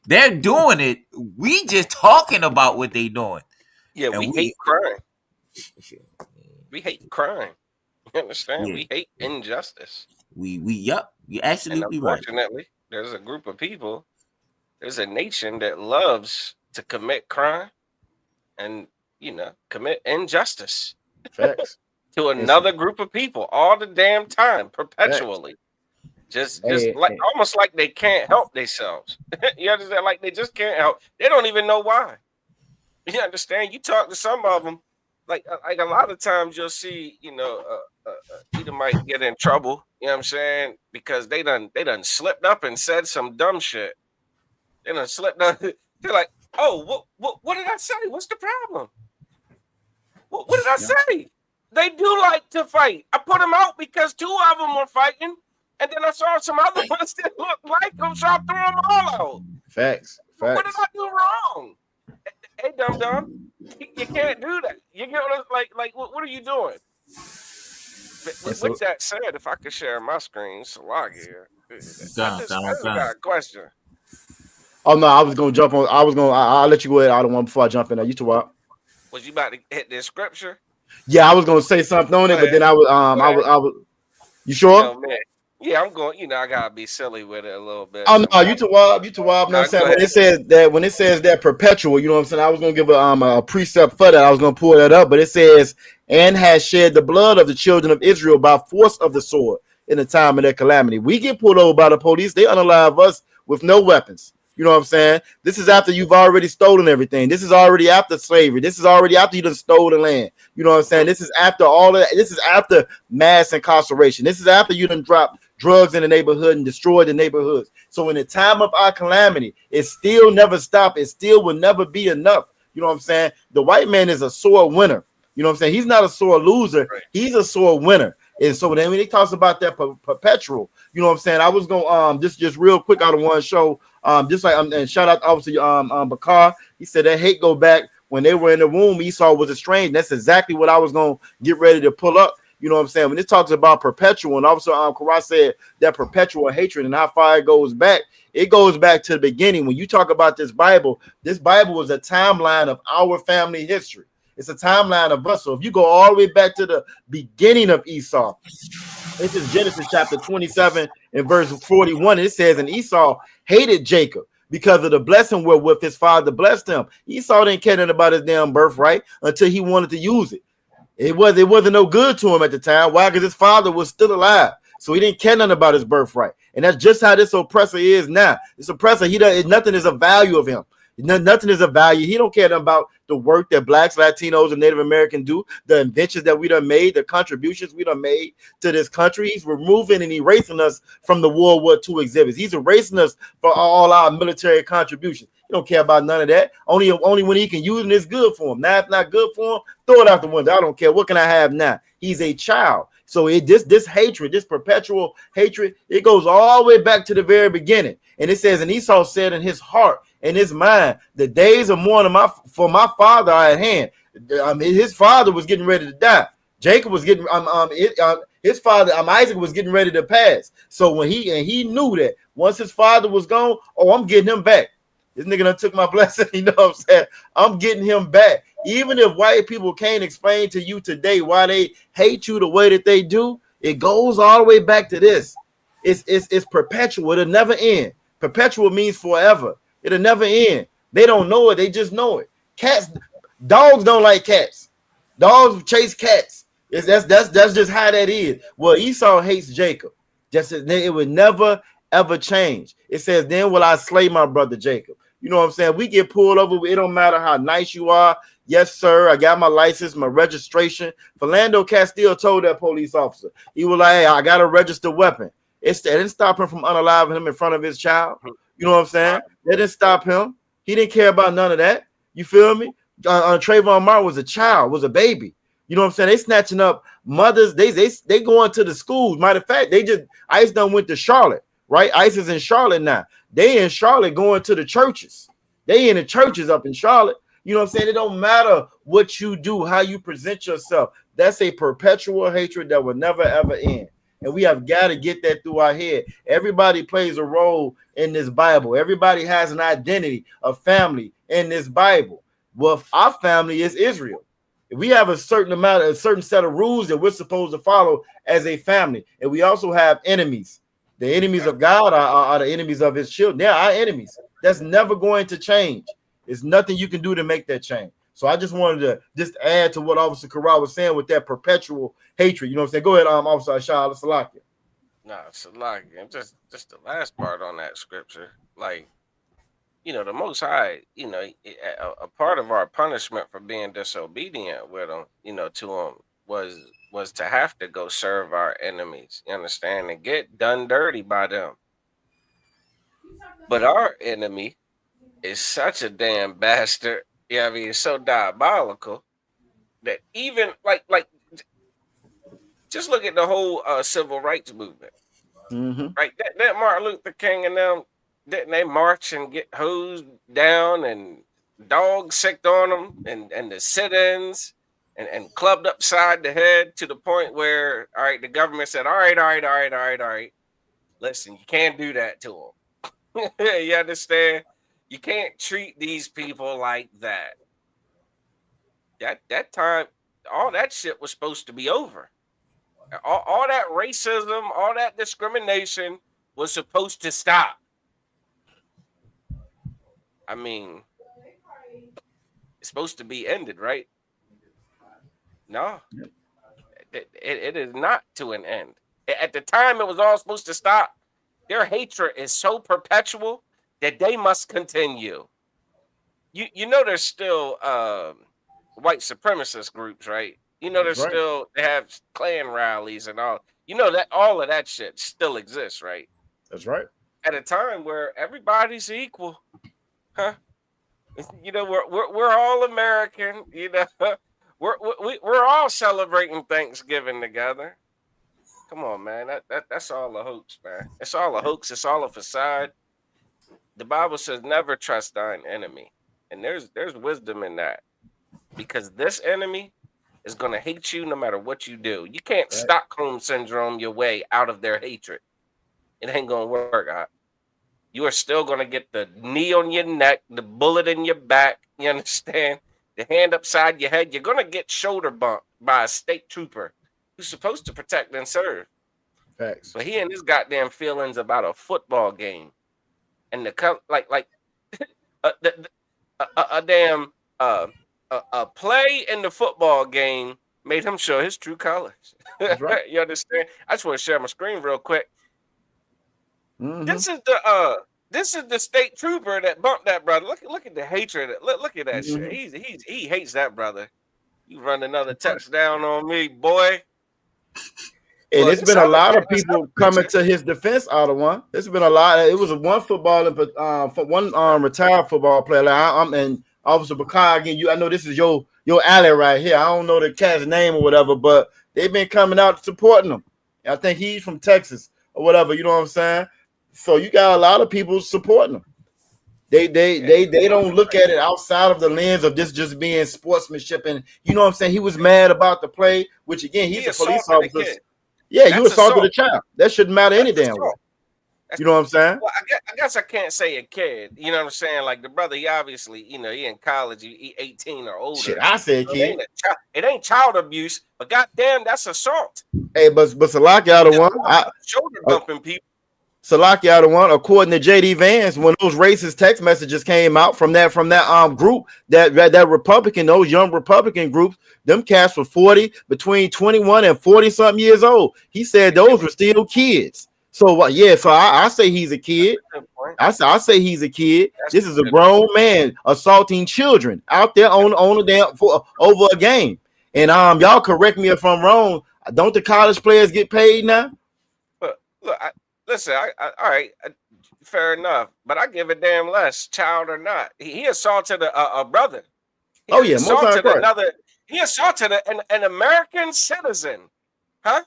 [SPEAKER 2] They're doing it. We just talking about what they doing.
[SPEAKER 4] Yeah,
[SPEAKER 2] and
[SPEAKER 4] we hate crime. We hate crime. You understand? Yeah. We hate injustice.
[SPEAKER 2] Yup. You're absolutely right.
[SPEAKER 4] Unfortunately, there's a group of people, there's a nation that loves to commit crime and, commit injustice.
[SPEAKER 3] Facts.
[SPEAKER 4] To another group of people all the damn time, perpetually. Just
[SPEAKER 3] Hey,
[SPEAKER 4] like almost like they can't help themselves. You understand? Like they just can't help. They don't even know why. You understand? You talk to some of them, like a lot of times you'll see, either might get in trouble. You know what I'm saying? Because they done slipped up and said some dumb shit. They done slipped up. They're like, oh, what did I say? What's the problem? What did I say? They do like to fight. I put them out because 2 of them were fighting, and then I saw some other ones that looked like them, so I threw them all out.
[SPEAKER 3] facts.
[SPEAKER 4] What did I do wrong? Hey, dumb, you can't do that. You get what I'm like? What are you doing? With that said, if I could share my screen, Salag here. I just got a question.
[SPEAKER 3] Oh no, I was gonna jump on. I'll let you go ahead. I don't want before I jump in there. You two up?
[SPEAKER 4] Was you about to hit this scripture?
[SPEAKER 3] Yeah, I was gonna say something on it, but then I was. You sure?
[SPEAKER 4] Man. Yeah, I'm going. I gotta be silly with it a little bit.
[SPEAKER 3] Oh no, you too wild. You know what I'm saying? When it says that perpetual, you know what I'm saying? I was gonna give a precept for that. I was gonna pull that up, but it says, and has shed the blood of the children of Israel by force of the sword in the time of their calamity. We get pulled over by the police, they unalive us with no weapons. You know what I'm saying? This is after you've already stolen everything. This is already after slavery. This is already after you done stole the land. You know what I'm saying? This is after all of that. This is after mass incarceration. This is after you done dropped drugs in the neighborhood and destroyed the neighborhoods. So in the time of our calamity, it still never stopped. It still will never be enough. You know what I'm saying? The white man is a sore winner. You know what I'm saying? He's not a sore loser. He's a sore winner. And so then when he talks about that perpetual, you know what I'm saying? I was going just real quick out of one show. Just like and shout out obviously Bakar. He said that hate go back when they were in the womb. Esau was estranged. That's exactly what I was gonna get ready to pull up. You know what I'm saying? When it talks about perpetual, and also Karat said that perpetual hatred and how far it goes back to the beginning. When you talk about this Bible is a timeline of our family history. It's a timeline of us. So if you go all the way back to the beginning of Esau, this is Genesis chapter 27 and verse 41. It says, and Esau hated Jacob because of the blessing wherewith his father blessed him. Esau didn't care nothing about his damn birthright until he wanted to use it. It wasn't no good to him at the time. Why? Because his father was still alive. So he didn't care nothing about his birthright. And that's just how this oppressor is now. This oppressor, nothing is a value of him. Nothing is of value. He don't care nothing about the work that blacks, Latinos, and Native Americans do, the inventions that we done made, the contributions we done made to this country. He's removing and erasing us from the World War II exhibits. He's erasing us for all our military contributions. He don't care about none of that. Only when he can use it and it's good for him. Now it's not good for him, throw it out the window. I don't care. What can I have now? He's a child. So this hatred, this perpetual hatred, it goes all the way back to the very beginning. And it says, and Esau said in his heart, in his mind, the days of mourning for my father are at hand. His father was getting ready to die. Jacob was getting his father Isaac was getting ready to pass. So when he knew that once his father was gone, I'm getting him back. This nigga done took my blessing. You know what I'm saying? I'm getting him back. Even if white people can't explain to you today why they hate you the way that they do, it goes all the way back to this. It's perpetual. It'll never end. Perpetual means forever. It'll never end. They don't know it. They just know it. Dogs don't like cats. Dogs chase cats. That's just how that is. Well, Esau hates Jacob. Just it would never ever change. It says, then will I slay my brother Jacob. You know what I'm saying? We get pulled over. It don't matter how nice you are. Yes, sir. I got my license, my registration. Philando Castile told that police officer. He was like, hey, I got a registered weapon. It didn't stop him from unaliving him in front of his child. You know what I'm saying? That didn't stop him. He didn't care about none of that. You feel me? Trayvon Martin was a child, was a baby. You know what I'm saying? They snatching up mothers. They going to the schools. Matter of fact, ICE done went to Charlotte, right? ICE is in Charlotte now. They in Charlotte going to the churches. They in the churches up in Charlotte. You know what I'm saying? It don't matter what you do, how you present yourself. That's a perpetual hatred that will never, ever end. And we have got to get that through our head. Everybody plays a role in this Bible. Everybody has an identity, a family in this Bible. Well, our family is Israel. We have a certain set of rules that we're supposed to follow as a family. And we also have enemies. The enemies of God are the enemies of his children. They're our enemies. That's never going to change. There's nothing you can do to make that change. So I just wanted to just add to what Officer Corral was saying with that perpetual hatred. You know what I'm saying? Go ahead, Officer Ashal Salakia.
[SPEAKER 4] Nah, so like, and just the last part on that scripture, like, the Most High, a part of our punishment for being disobedient with him, to him was to have to go serve our enemies. You understand, and get done dirty by them. But our enemy is such a damn bastard. Yeah, I mean, it's so diabolical that even like just look at the whole civil rights movement.
[SPEAKER 3] Mm-hmm.
[SPEAKER 4] Right, that Martin Luther King and them, didn't they march and get hosed down and dogs sicked on them and the sit-ins and clubbed upside the head to the point where, all right, the government said, all right, listen, you can't do that to them. You understand? You can't treat these people like that. That time, all that shit was supposed to be over. All that racism, all that discrimination was supposed to stop. I mean, it's supposed to be ended, right? No, it is not to an end. At the time it was all supposed to stop, their hatred is so perpetual that they must continue. You know there's still white supremacist groups, right?
[SPEAKER 3] That's right.
[SPEAKER 4] They have Klan rallies and all. You know that all of that shit still exists, right?
[SPEAKER 3] That's right.
[SPEAKER 4] At a time where everybody's equal, huh? We're all American. We're all celebrating Thanksgiving together. Come on, man. That's all a hoax, man. It's all a hoax. It's all a facade. The Bible says, "Never trust thine enemy," and there's wisdom in that, because this enemy is gonna hate you no matter what you do. You can't
[SPEAKER 3] Right.
[SPEAKER 4] Stockholm syndrome your way out of their hatred. It ain't gonna work. You are still going to get the knee on your neck, the bullet in your back. You understand? The hand upside your head. You're going to get shoulder bumped by a state trooper who's supposed to protect and serve.
[SPEAKER 3] Facts.
[SPEAKER 4] But he and his goddamn feelings about a football game and a damn a play in the football game made him show his true colors.
[SPEAKER 3] That's right.
[SPEAKER 4] You understand? I just want to share my screen real quick.
[SPEAKER 3] Mm-hmm.
[SPEAKER 4] This is the state trooper that bumped that brother. Look at the hatred. Look at that
[SPEAKER 3] Mm-hmm.
[SPEAKER 4] shit. He hates that brother. You run another touchdown on me, boy.
[SPEAKER 3] And
[SPEAKER 4] Look,
[SPEAKER 3] it's been a lot of people coming to his defense out of one. There's been a lot. It was one football for one retired football player. Like I'm and Officer Bakar again. I know this is your alley right here. I don't know the cat's name or whatever, but they've been coming out supporting him. I think he's from Texas or whatever. You know what I'm saying? So you got a lot of people supporting him. They don't look at it outside of the lens of this just being sportsmanship. And you know what I'm saying? He was mad about the play, which again, he's a police officer. Yeah, you assaulted a child. That shouldn't matter any damn way. You know what I'm saying?
[SPEAKER 4] Well, I guess I can't say a kid. You know what I'm saying? Like the brother, he obviously, he in college, he 18 or older.
[SPEAKER 3] Shit, I said kid.
[SPEAKER 4] It ain't child abuse, but goddamn, that's assault.
[SPEAKER 3] Hey, but Salaki out of one.
[SPEAKER 4] Shoulder bumping people.
[SPEAKER 3] Salaki out of one, according to JD Vance, when those racist text messages came out from that group, that Republican, those young Republican groups, them cats were between 21 and 40 something years old. He said those were still kids. So yeah, so I say he's a kid. I say he's a kid. This is a grown man assaulting children out there on a damn over a game. And y'all correct me if I'm wrong. Don't the college players get paid now?
[SPEAKER 4] Look, listen, all right, fair enough, but I give a damn less, child or not. He assaulted a brother. He assaulted another. He assaulted an American citizen, huh?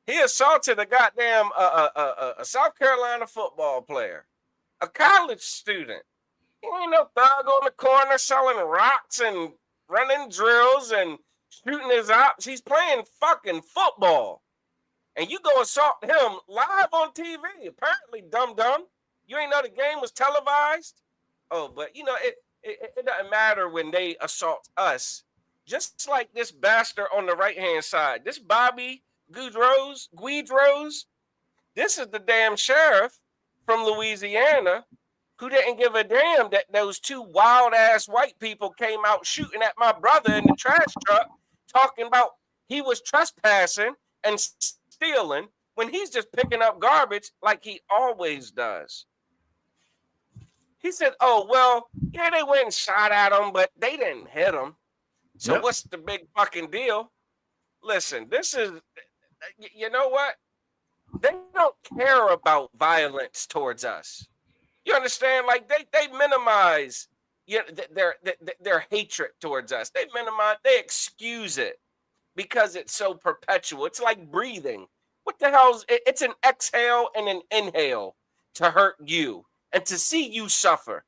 [SPEAKER 4] He assaulted a goddamn a South Carolina football player, a college student. He ain't no thug on the corner selling rocks and running drills and shooting his ops. He's playing fucking football. And you go assault him live on TV. Apparently, dumb. You ain't know the game was televised. Oh, but it doesn't matter when they assault us. Just like this bastard on the right-hand side. This Bobby Guidros. This is the damn sheriff from Louisiana who didn't give a damn that those two wild-ass white people came out shooting at my brother in the trash truck, talking about he was trespassing and stealing when he's just picking up garbage like he always does. He said, "Oh, well, yeah, they went and shot at him, but they didn't hit him. So what's the big fucking deal?" Listen, this is, you know what? They don't care about violence towards us. You understand? Like they minimize their hatred towards us. They minimize, they excuse it because it's so perpetual. It's like breathing. What the hell's it's an exhale and an inhale to hurt you and to see you suffer.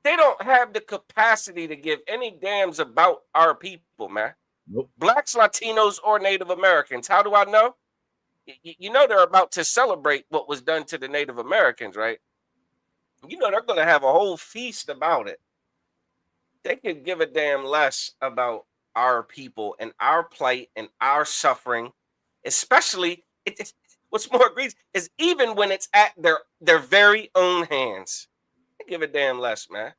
[SPEAKER 4] They don't have the capacity to give any damns about our people, man.
[SPEAKER 3] Nope.
[SPEAKER 4] Blacks, Latinos, or Native Americans. How do I know? You know they're about to celebrate what was done to the Native Americans, right? You know they're going to have a whole feast about it. They could give a damn less about our people and our plight and our suffering, especially what's more egregious is even when it's at their very own hands. They give a damn less, man.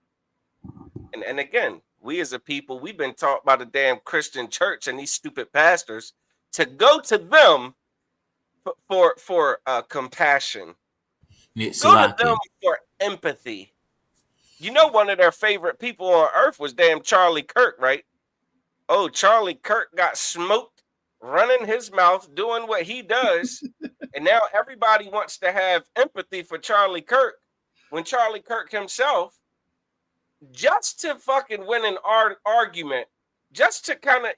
[SPEAKER 4] And again, we as a people, we've been taught by the damn Christian church and these stupid pastors to go to them for compassion. Go to them for empathy. You know, one of their favorite people on earth was damn Charlie Kirk, right? Oh, Charlie Kirk got smoked running his mouth, doing what he does. And now everybody wants to have empathy for Charlie Kirk when Charlie Kirk himself, just to fucking win an argument, just to kind of,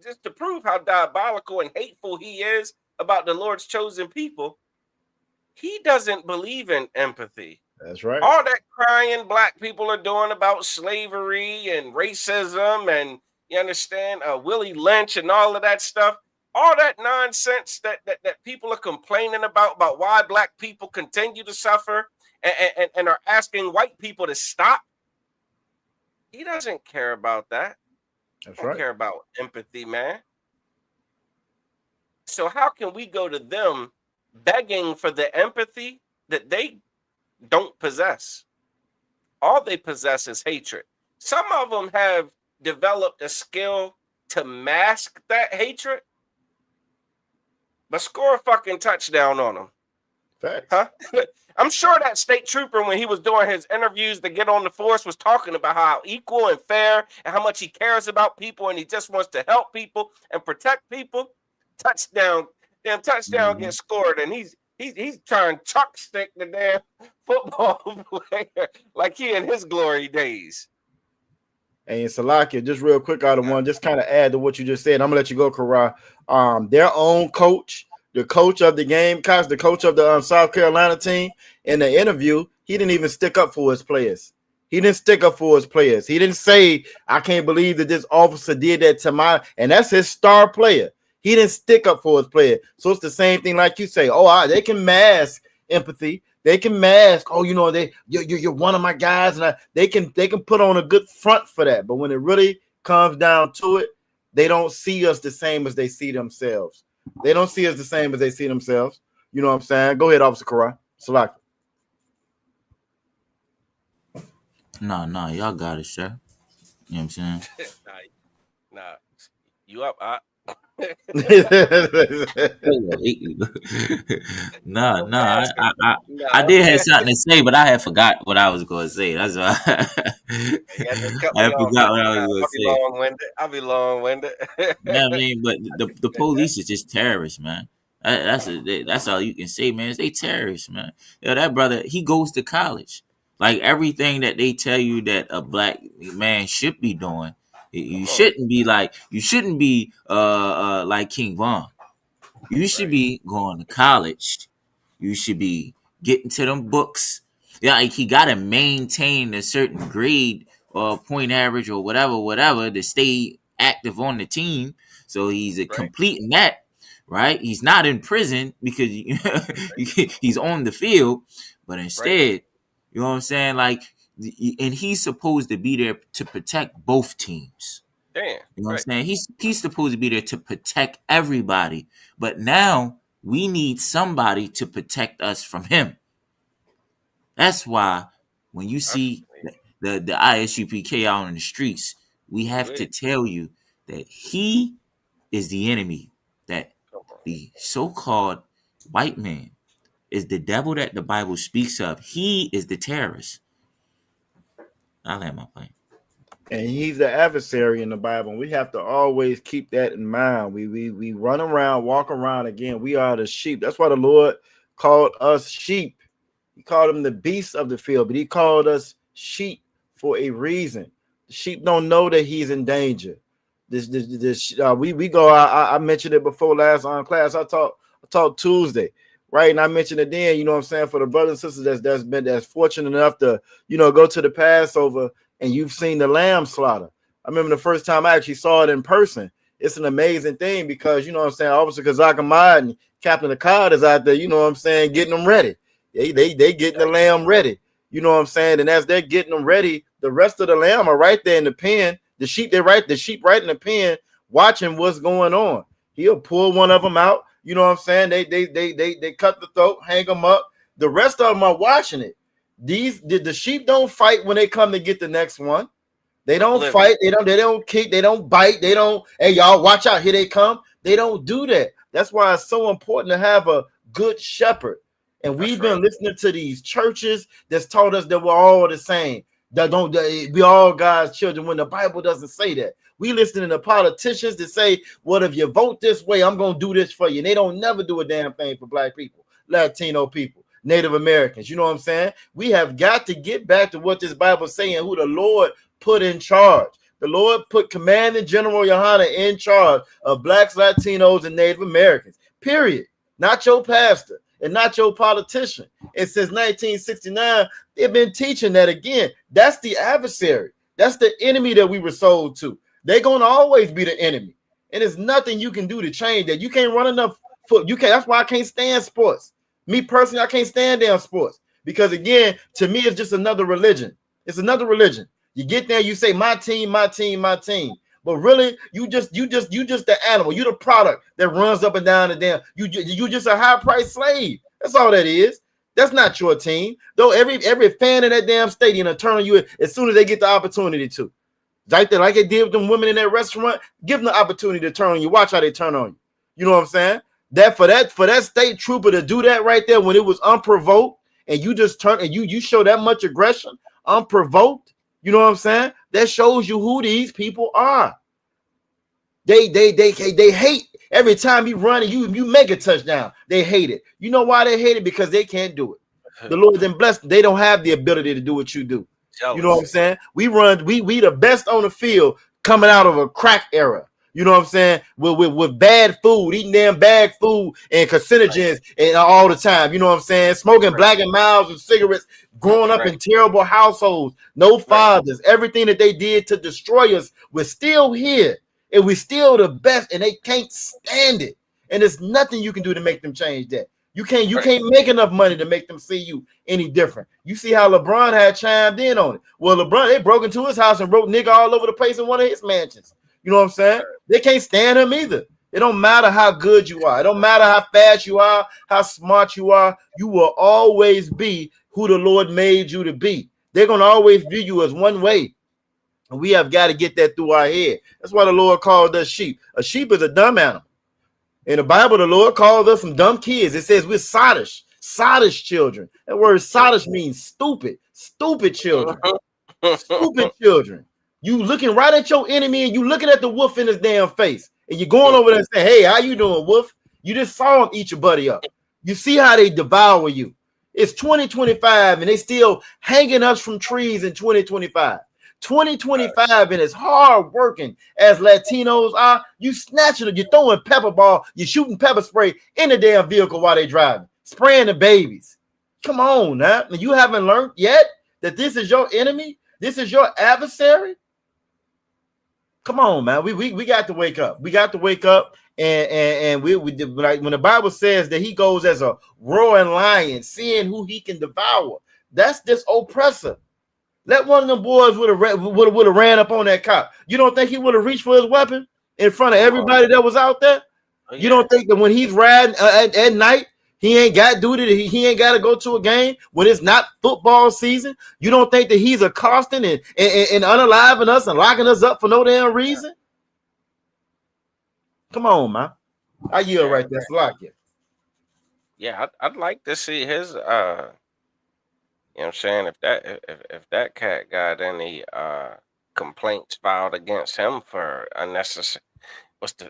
[SPEAKER 4] just to prove how diabolical and hateful he is about the Lord's chosen people, he doesn't believe in empathy.
[SPEAKER 3] That's right.
[SPEAKER 4] All that crying black people are doing about slavery and racism and, you understand, Willie Lynch and all of that stuff, all that nonsense that people are complaining about why black people continue to suffer and are asking white people to stop. He doesn't care about that.
[SPEAKER 3] That's
[SPEAKER 4] He doesn't
[SPEAKER 3] right.
[SPEAKER 4] care about empathy, man. So how can we go to them begging for the empathy that they don't possess? All they possess is hatred. Some of them have developed a skill to mask that hatred, but score a fucking touchdown on them.
[SPEAKER 3] Facts.
[SPEAKER 4] Huh? I'm sure that state trooper, when he was doing his interviews to get on the force, was talking about how equal and fair and how much he cares about people and he just wants to help people and protect people. Touchdown, damn touchdown gets scored, and he's trying to chuck stick the damn football player like he in his glory days.
[SPEAKER 3] And Salakia, just real quick out of one, just kind of add to what you just said. I'm gonna let you go, Kara. Their own coach, the coach of the Gamecocks, the coach of the South Carolina team, in the interview, he didn't even stick up for his players. He didn't stick up for his players. He didn't say, "I can't believe that this officer did that to my," and that's his star player. He didn't stick up for his player. So it's the same thing, like you say. Oh, they can mask empathy. They can mask. Oh, you know, you're one of my guys, and they can put on a good front for that. But when it really comes down to it, they don't see us the same as they see themselves. They don't see us the same as they see themselves. You know what I'm saying? Go ahead, Officer Karai. Salaki.
[SPEAKER 2] No, y'all got it, sir. You know what I'm saying?
[SPEAKER 4] Nah, you up?
[SPEAKER 2] I did have something to say, but I had forgot what I was going to say. That's why I forgot what I was going to say.
[SPEAKER 4] I'll be long-winded.
[SPEAKER 2] You know what I mean? But the police is just terrorists, man. That's all you can say, man. They terrorists, man. Yo, that brother, he goes to college. Like everything that they tell you that a black man should be doing, you shouldn't be like King Von. You should be going to college. You should be getting to them books. Yeah, like he gotta maintain a certain grade or point average or whatever to stay active on the team. So he's completing that, right? He's not in prison because he's on the field, but instead, you know what I'm saying? Like, and he's supposed to be there to protect both teams.
[SPEAKER 4] Damn.
[SPEAKER 2] You know what I'm saying? He's supposed to be there to protect everybody. But now we need somebody to protect us from him. That's why when you see the ISUPK out in the streets, we have to tell you that he is the enemy that the so-called white man is the devil that the Bible speaks of. He is the terrorist. I land my plane.
[SPEAKER 3] And he's the adversary in the Bible. We have to always keep that in mind. We run around, walk around again. We are the sheep. That's why the Lord called us sheep. He called them the beasts of the field, but he called us sheep for a reason. The sheep don't know that he's in danger. We go. I mentioned it before last on class. I talked Tuesday, right? And I mentioned it then. You know what I'm saying, for the brothers and sisters that's fortunate enough to go to the Passover and you've seen the lamb slaughter. I remember the first time I actually saw it in person. It's an amazing thing because you know what I'm saying. Officer Kazak Ahmad and Captain Akkad is out there. You know what I'm saying, getting them ready. They getting the lamb ready. You know what I'm saying? And as they're getting them ready, the rest of the lamb are right there in the pen. The sheep right in the pen, watching what's going on. He'll pull one of them out. You know what I'm saying? They cut the throat, hang them up. The rest of them are watching it. The sheep don't fight when they come to get the next one. They don't fight. They don't kick. They don't bite. They don't. Hey, y'all, watch out! Here they come. They don't do that. That's why it's so important to have a good shepherd. And we've been listening to these churches that's taught us that we're all the same. That we all God's children, when the Bible doesn't say that. We listening to politicians that say, "What if you vote this way? I'm gonna do this for you." And they don't never do a damn thing for Black people, Latino people, Native Americans. You know what I'm saying? We have got to get back to what this Bible is saying, who the Lord put in charge. The Lord put Commanding General Yohana in charge of Blacks, Latinos, and Native Americans. Period. Not your pastor and not your politician. And since 1969, they've been teaching that again. That's the adversary. That's the enemy that we were sold to. They're going to always be the enemy. And there's nothing you can do to change that. You can't run enough foot. You can't. That's why I can't stand sports. Me personally, I can't stand damn sports. Because again, to me, it's just another religion. It's another religion. You get there, you say my team, my team, my team. But really, you just the animal. You the product that runs up and down the damn. You just a high price slave. That's all that is. That's not your team. Though every fan in that damn stadium will turn on you as soon as they get the opportunity to. Like they did with them women in that restaurant. Give them the opportunity to turn on you. Watch how they turn on you. You know what I'm saying? That for that state trooper to do that right there when it was unprovoked, and you just turn and you show that much aggression unprovoked. You know what I'm saying? That shows you who these people are. They hate every time you run and you make a touchdown. They hate it. You know why they hate it? Because they can't do it. The Lord then blessed. They don't have the ability to do what you do. Jealous. You know what I'm saying? We the best on the field coming out of a crack era. You know what I'm saying? With bad food, eating damn bad food and carcinogens and all the time. You know what I'm saying? Smoking Black and Milds and cigarettes, growing up in terrible households, no fathers. Everything that they did to destroy us, we're still here. And we're still the best, and they can't stand it. And there's nothing you can do to make them change that. You can't make enough money to make them see you any different. You see how LeBron had chimed in on it. Well, LeBron, they broke into his house and wrote nigga all over the place in one of his mansions. You know what I'm saying? They can't stand him either. It don't matter how good you are. It don't matter how fast you are, how smart you are. You will always be who the Lord made you to be. They're going to always view you as one way. And we have got to get that through our head. That's why the Lord called us sheep. A sheep is a dumb animal. In the Bible, the Lord called us some dumb kids. It says we're sottish children. That word sottish means stupid children. Stupid children. You looking right at your enemy and you looking at the wolf in his damn face. And you're going over there and saying, hey, how you doing, wolf? You just saw him eat your buddy up. You see how they devour you. It's 2025 and they still hanging us from trees in 2025. 2025 and as hard working as Latinos are, you snatching it, you're throwing pepper ball, you're shooting pepper spray in the damn vehicle while they're driving, spraying the babies. Come on now. You haven't learned yet that this is your enemy? This is your adversary? Come on, man. We got to wake up. We got to wake up. And we like when the Bible says that he goes as a roaring lion, seeing who he can devour. That's this oppressor. Let one of them boys would have ran up on that cop. You don't think he would have reached for his weapon in front of everybody that was out there? You don't think that when he's riding at night, he ain't got to do it. He ain't got to go to a game when it's not football season. You don't think that he's accosting and unaliving us and locking us up for no damn reason? Come on, man. I yield right there. Slovakia.
[SPEAKER 4] Yeah, I'd like to see his you know what I'm saying, if that cat got any complaints filed against him for unnecessary,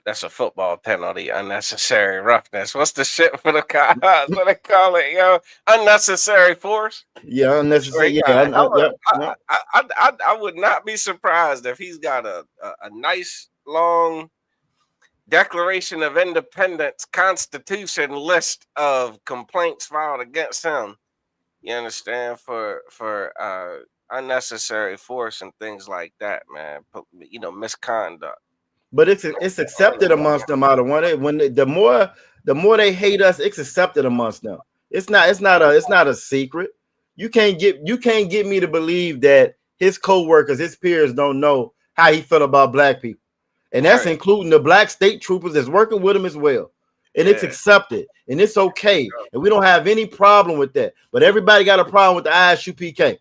[SPEAKER 4] that's a football penalty, unnecessary roughness. What's the shit for the cops? What they call it, yo? Unnecessary force.
[SPEAKER 3] Yeah,
[SPEAKER 4] Sure,
[SPEAKER 3] unnecessary.
[SPEAKER 4] he
[SPEAKER 3] Yeah,
[SPEAKER 4] got a hell
[SPEAKER 3] yep.
[SPEAKER 4] of, I would not be surprised if he's got a nice long Declaration of Independence Constitution list of complaints filed against him. You understand, for unnecessary force and things like that, man. You know, misconduct.
[SPEAKER 3] But it's accepted amongst them. Out of one, the more they hate us, it's accepted amongst them. It's not a secret. You can't get me to believe that his co-workers, his peers, don't know how he felt about black people, and that's
[SPEAKER 4] Right.
[SPEAKER 3] including the black state troopers that's working with him as well. And it's
[SPEAKER 4] Yeah.
[SPEAKER 3] accepted, and it's okay, and we don't have any problem with that. But everybody got a problem with the ISUPK.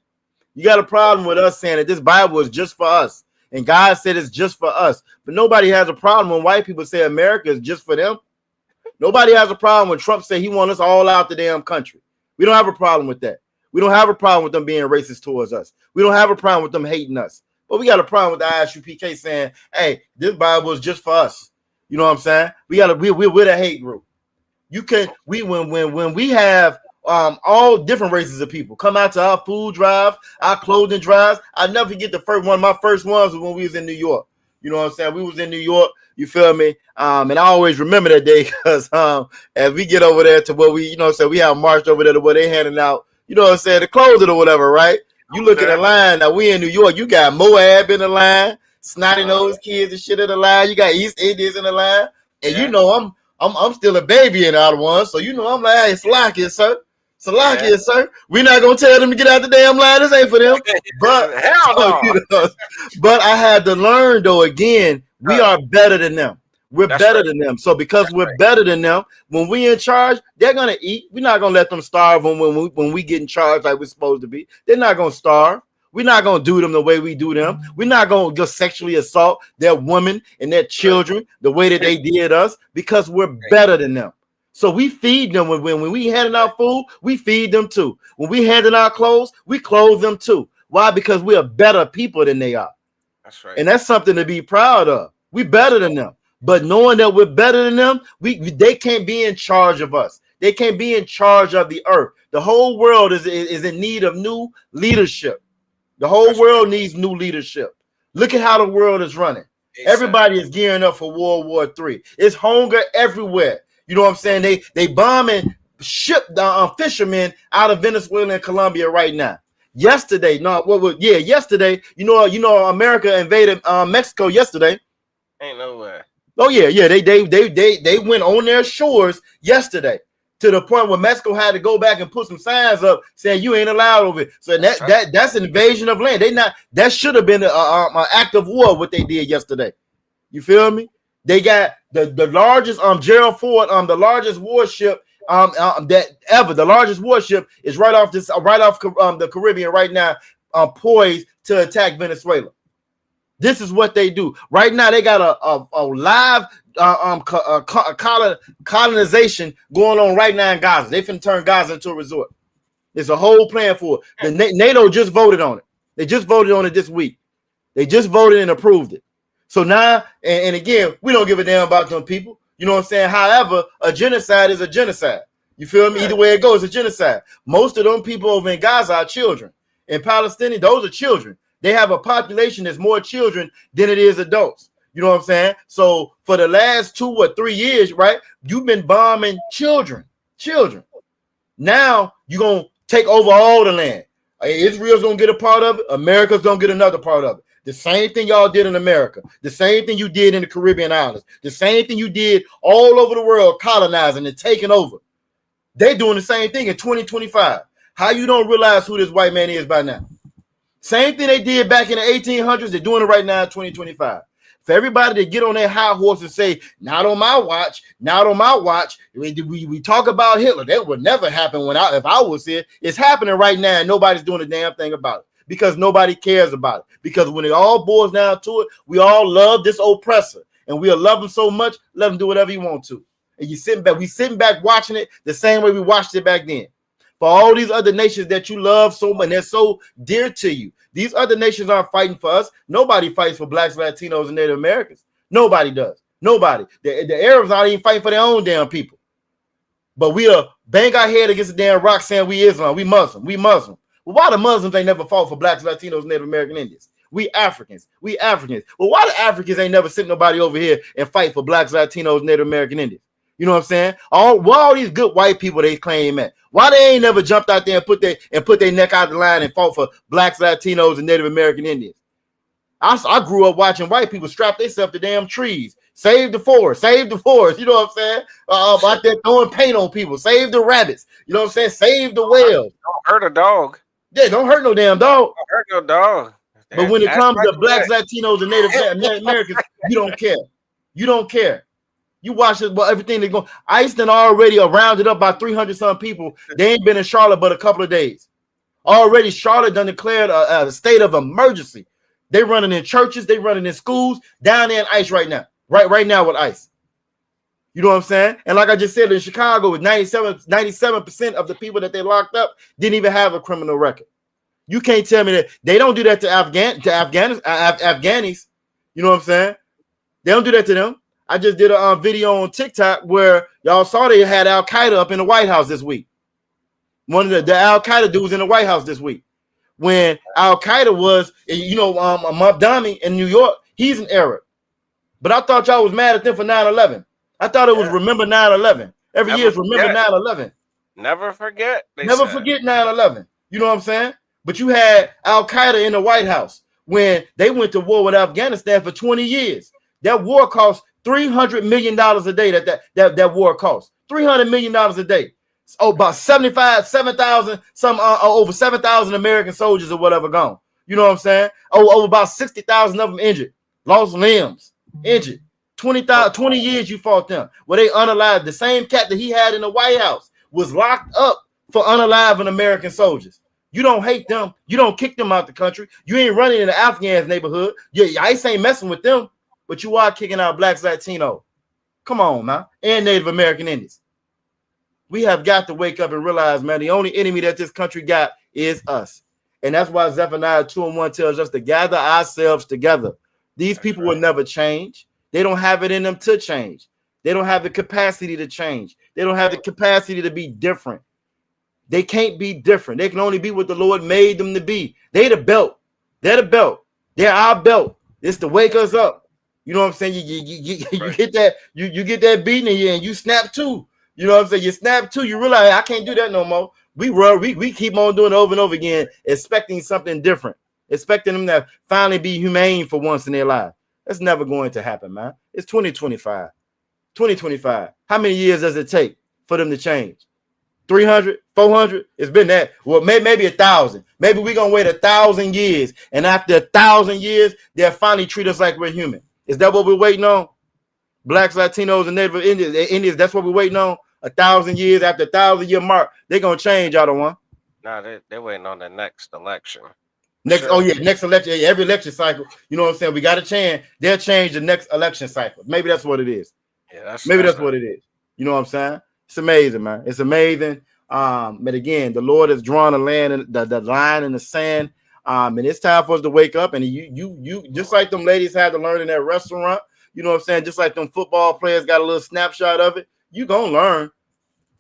[SPEAKER 3] You got a problem with us saying that this Bible is just for us, and God said it's just for us. But nobody has a problem when white people say America is just for them. Nobody has a problem when Trump say he wants us all out the damn country. We don't have a problem with that. We don't have a problem with them being racist towards us. We don't have a problem with them hating us. But we got a problem with the ISUPK saying, "Hey, this Bible is just for us." You know what I'm saying? We're the hate group. You can when we have all different races of people come out to our food drive, our clothing drives. I never forget the first one. My first ones was when we was in New York. You know what I'm saying? We was in New York. You feel me? And I always remember that day because as we get over there to where we, you know what I'm saying, we have marched over there to where they handing out, you know what I'm saying, the clothing or whatever, right? You look at the line. Now we in New York. You got Moab in the line, snotty nosed kids and shit in the line. You got East Indians in the line, and you know I'm still a baby in out of one, so you know I'm like, hey, Slovakia, sir. Slovakia, sir. We're not gonna tell them to get out the damn line. This ain't for them. But
[SPEAKER 4] hell no.
[SPEAKER 3] You know, but I had to learn though. Again, we are better than them. We're better than them. So because we're better than them, when we in charge, they're gonna eat. We're not gonna let them starve when we get in charge like we're supposed to be. They're not gonna starve. We're not gonna do them the way we do them. We're not gonna just sexually assault their women and their children the way that they did us because we're better than them. So we feed them when we handing out food, we feed them too. When we handing out clothes, we clothe them too. Why? Because we are better people than they are.
[SPEAKER 4] That's right.
[SPEAKER 3] And that's something to be proud of. We better than them. But knowing that we're better than them, they can't be in charge of us. They can't be in charge of the earth. The whole world is in need of new leadership. The whole world needs new leadership. Look at how the world is running. Everybody is gearing up for World War III. It's hunger everywhere. You know what I'm saying? They bombing ship fishermen out of Venezuela and Colombia right now. Yesterday, yesterday, you know, America invaded Mexico yesterday.
[SPEAKER 4] Ain't no way.
[SPEAKER 3] Oh yeah, they went on their shores yesterday to the point where Mexico had to go back and put some signs up saying you ain't allowed over it. So that's an invasion of land. That should have been an act of war what they did yesterday. You feel me? They got the largest Gerald Ford the largest warship that ever. The largest warship is right off the Caribbean right now, poised to attack Venezuela. This is what they do right now. They got a live colonization going on right now in Gaza. They finna turn Gaza into a resort. There's a whole plan for it. The NATO just voted on it. They just voted on it this week. They just voted and approved it. So now, and again, we don't give a damn about them people. You know what I'm saying? However, a genocide is a genocide. You feel me? Either way it goes, it's a genocide. Most of them people over in Gaza are children. In Palestine, those are children. They have a population that's more children than it is adults. You know what I'm saying? So for the last 2 or 3 years, right, you've been bombing children. Now you're going to take over all the land. Israel's going to get a part of it. America's going to get another part of it. The same thing y'all did in America. The same thing you did in the Caribbean islands. The same thing you did all over the world, colonizing and taking over. They're doing the same thing in 2025. How you don't realize who this white man is by now? Same thing they did back in the 1800s. They're doing it right now in 2025. For everybody to get on their high horse and say, not on my watch, not on my watch. We talk about Hitler. That would never happen if I was here. It's happening right now and nobody's doing a damn thing about it because nobody cares about it. Because when it all boils down to it, we all love this oppressor and we'll love him so much, let him do whatever he wants to. And we sitting back watching it the same way we watched it back then. For all these other nations that you love so much, they're so dear to you. These other nations aren't fighting for us. Nobody fights for blacks, Latinos, and Native Americans. Nobody does. Nobody. The Arabs aren't even fighting for their own damn people. But we bang our head against the damn rock saying we Islam, we Muslim. Well, why the Muslims ain't never fought for blacks, Latinos, Native American Indians? We Africans. Well, why the Africans ain't never sent nobody over here and fight for blacks, Latinos, Native American Indians? You know what I'm saying? Why all these good white people they claim at? Why they ain't never jumped out there and put their neck out the line and fought for blacks, Latinos, and Native American Indians? I grew up watching white people strap themselves to damn trees. Save the forest. You know what I'm saying? Out there throwing paint on people. Save the rabbits. You know what I'm saying? Save the whales.
[SPEAKER 4] Don't hurt a dog.
[SPEAKER 3] Yeah, don't hurt no damn dog.
[SPEAKER 4] Don't hurt no dog.
[SPEAKER 3] But when it comes to blacks, Latinos, and Native Americans, you don't care. You don't care. You watch it, well, everything that's going. ICE done already rounded up by 300 some people. They ain't been in Charlotte but a couple of days. Already, Charlotte done declared a state of emergency. They running in churches, they running in schools, down there in ICE right now. Right now with ICE. You know what I'm saying? And like I just said, in Chicago, with 97% of the people that they locked up didn't even have a criminal record. You can't tell me that they don't do that to Afghanis. You know what I'm saying? They don't do that to them. I just did a video on TikTok where y'all saw they had Al Qaeda up in the White House this week. One of the Al Qaeda dudes in the White House this week. When Al Qaeda was, Mamdani in New York, he's an Arab. But I thought y'all was mad at them for 9/11. I thought it was remember 9/11. Every year is remember 9/11.
[SPEAKER 4] Never forget.
[SPEAKER 3] Never forget 9/11. You know what I'm saying? But you had Al Qaeda in the White House when they went to war with Afghanistan for 20 years. That war cost $300 million a day. That war cost $300 million a day. Oh, about 7,000, over 7,000 American soldiers or whatever gone. You know what I'm saying? Over about 60,000 of them injured, lost limbs, injured. 20 years you fought them. Well, they unalived. The same cat that he had in the White House was locked up for unaliving American soldiers. You don't hate them. You don't kick them out the country. You ain't running in the Afghans neighborhood. Yeah, ICE ain't messing with them, but you are kicking out blacks, Latino. Come on, man. And Native American Indians. We have got to wake up and realize, man, the only enemy that this country got is us. And that's why Zephaniah 2:1 tells us to gather ourselves together. These people will never change. They don't have it in them to change. They don't have the capacity to change. They don't have the capacity to be different. They can't be different. They can only be what the Lord made them to be. They the belt. They're the belt. They're our belt. It's to wake us up. You know what I'm saying? You get that, you get that beating in you and you snap too. You know what I'm saying? You snap too. You realize I can't do that no more. We keep on doing it over and over again, expecting something different, expecting them to finally be humane for once in their life. That's never going to happen, man. It's 2025. 2025. How many years does it take for them to change? 300, 400? It's been that. Well, maybe 1,000. Maybe we're going to wait 1,000 years. And after 1,000 years, they'll finally treat us like we're human. Is that what we're waiting on? Blacks, Latinos, and Native Indians, that's what we're waiting on? 1,000 years, after 1,000-year mark, they're going to change, y'all don't want?
[SPEAKER 4] No, they're waiting on the next election.
[SPEAKER 3] Next election, every election cycle. You know what I'm saying? We got a chance. They'll change the next election cycle. Maybe that's what it is. Yeah, that's what it is. You know what I'm saying? It's amazing, man. It's amazing. But again, the Lord has drawn the line in the sand. And it's time for us to wake up. And you just like them ladies had to learn in that restaurant. You know what I'm saying? Just like them football players got a little snapshot of it. You gonna learn.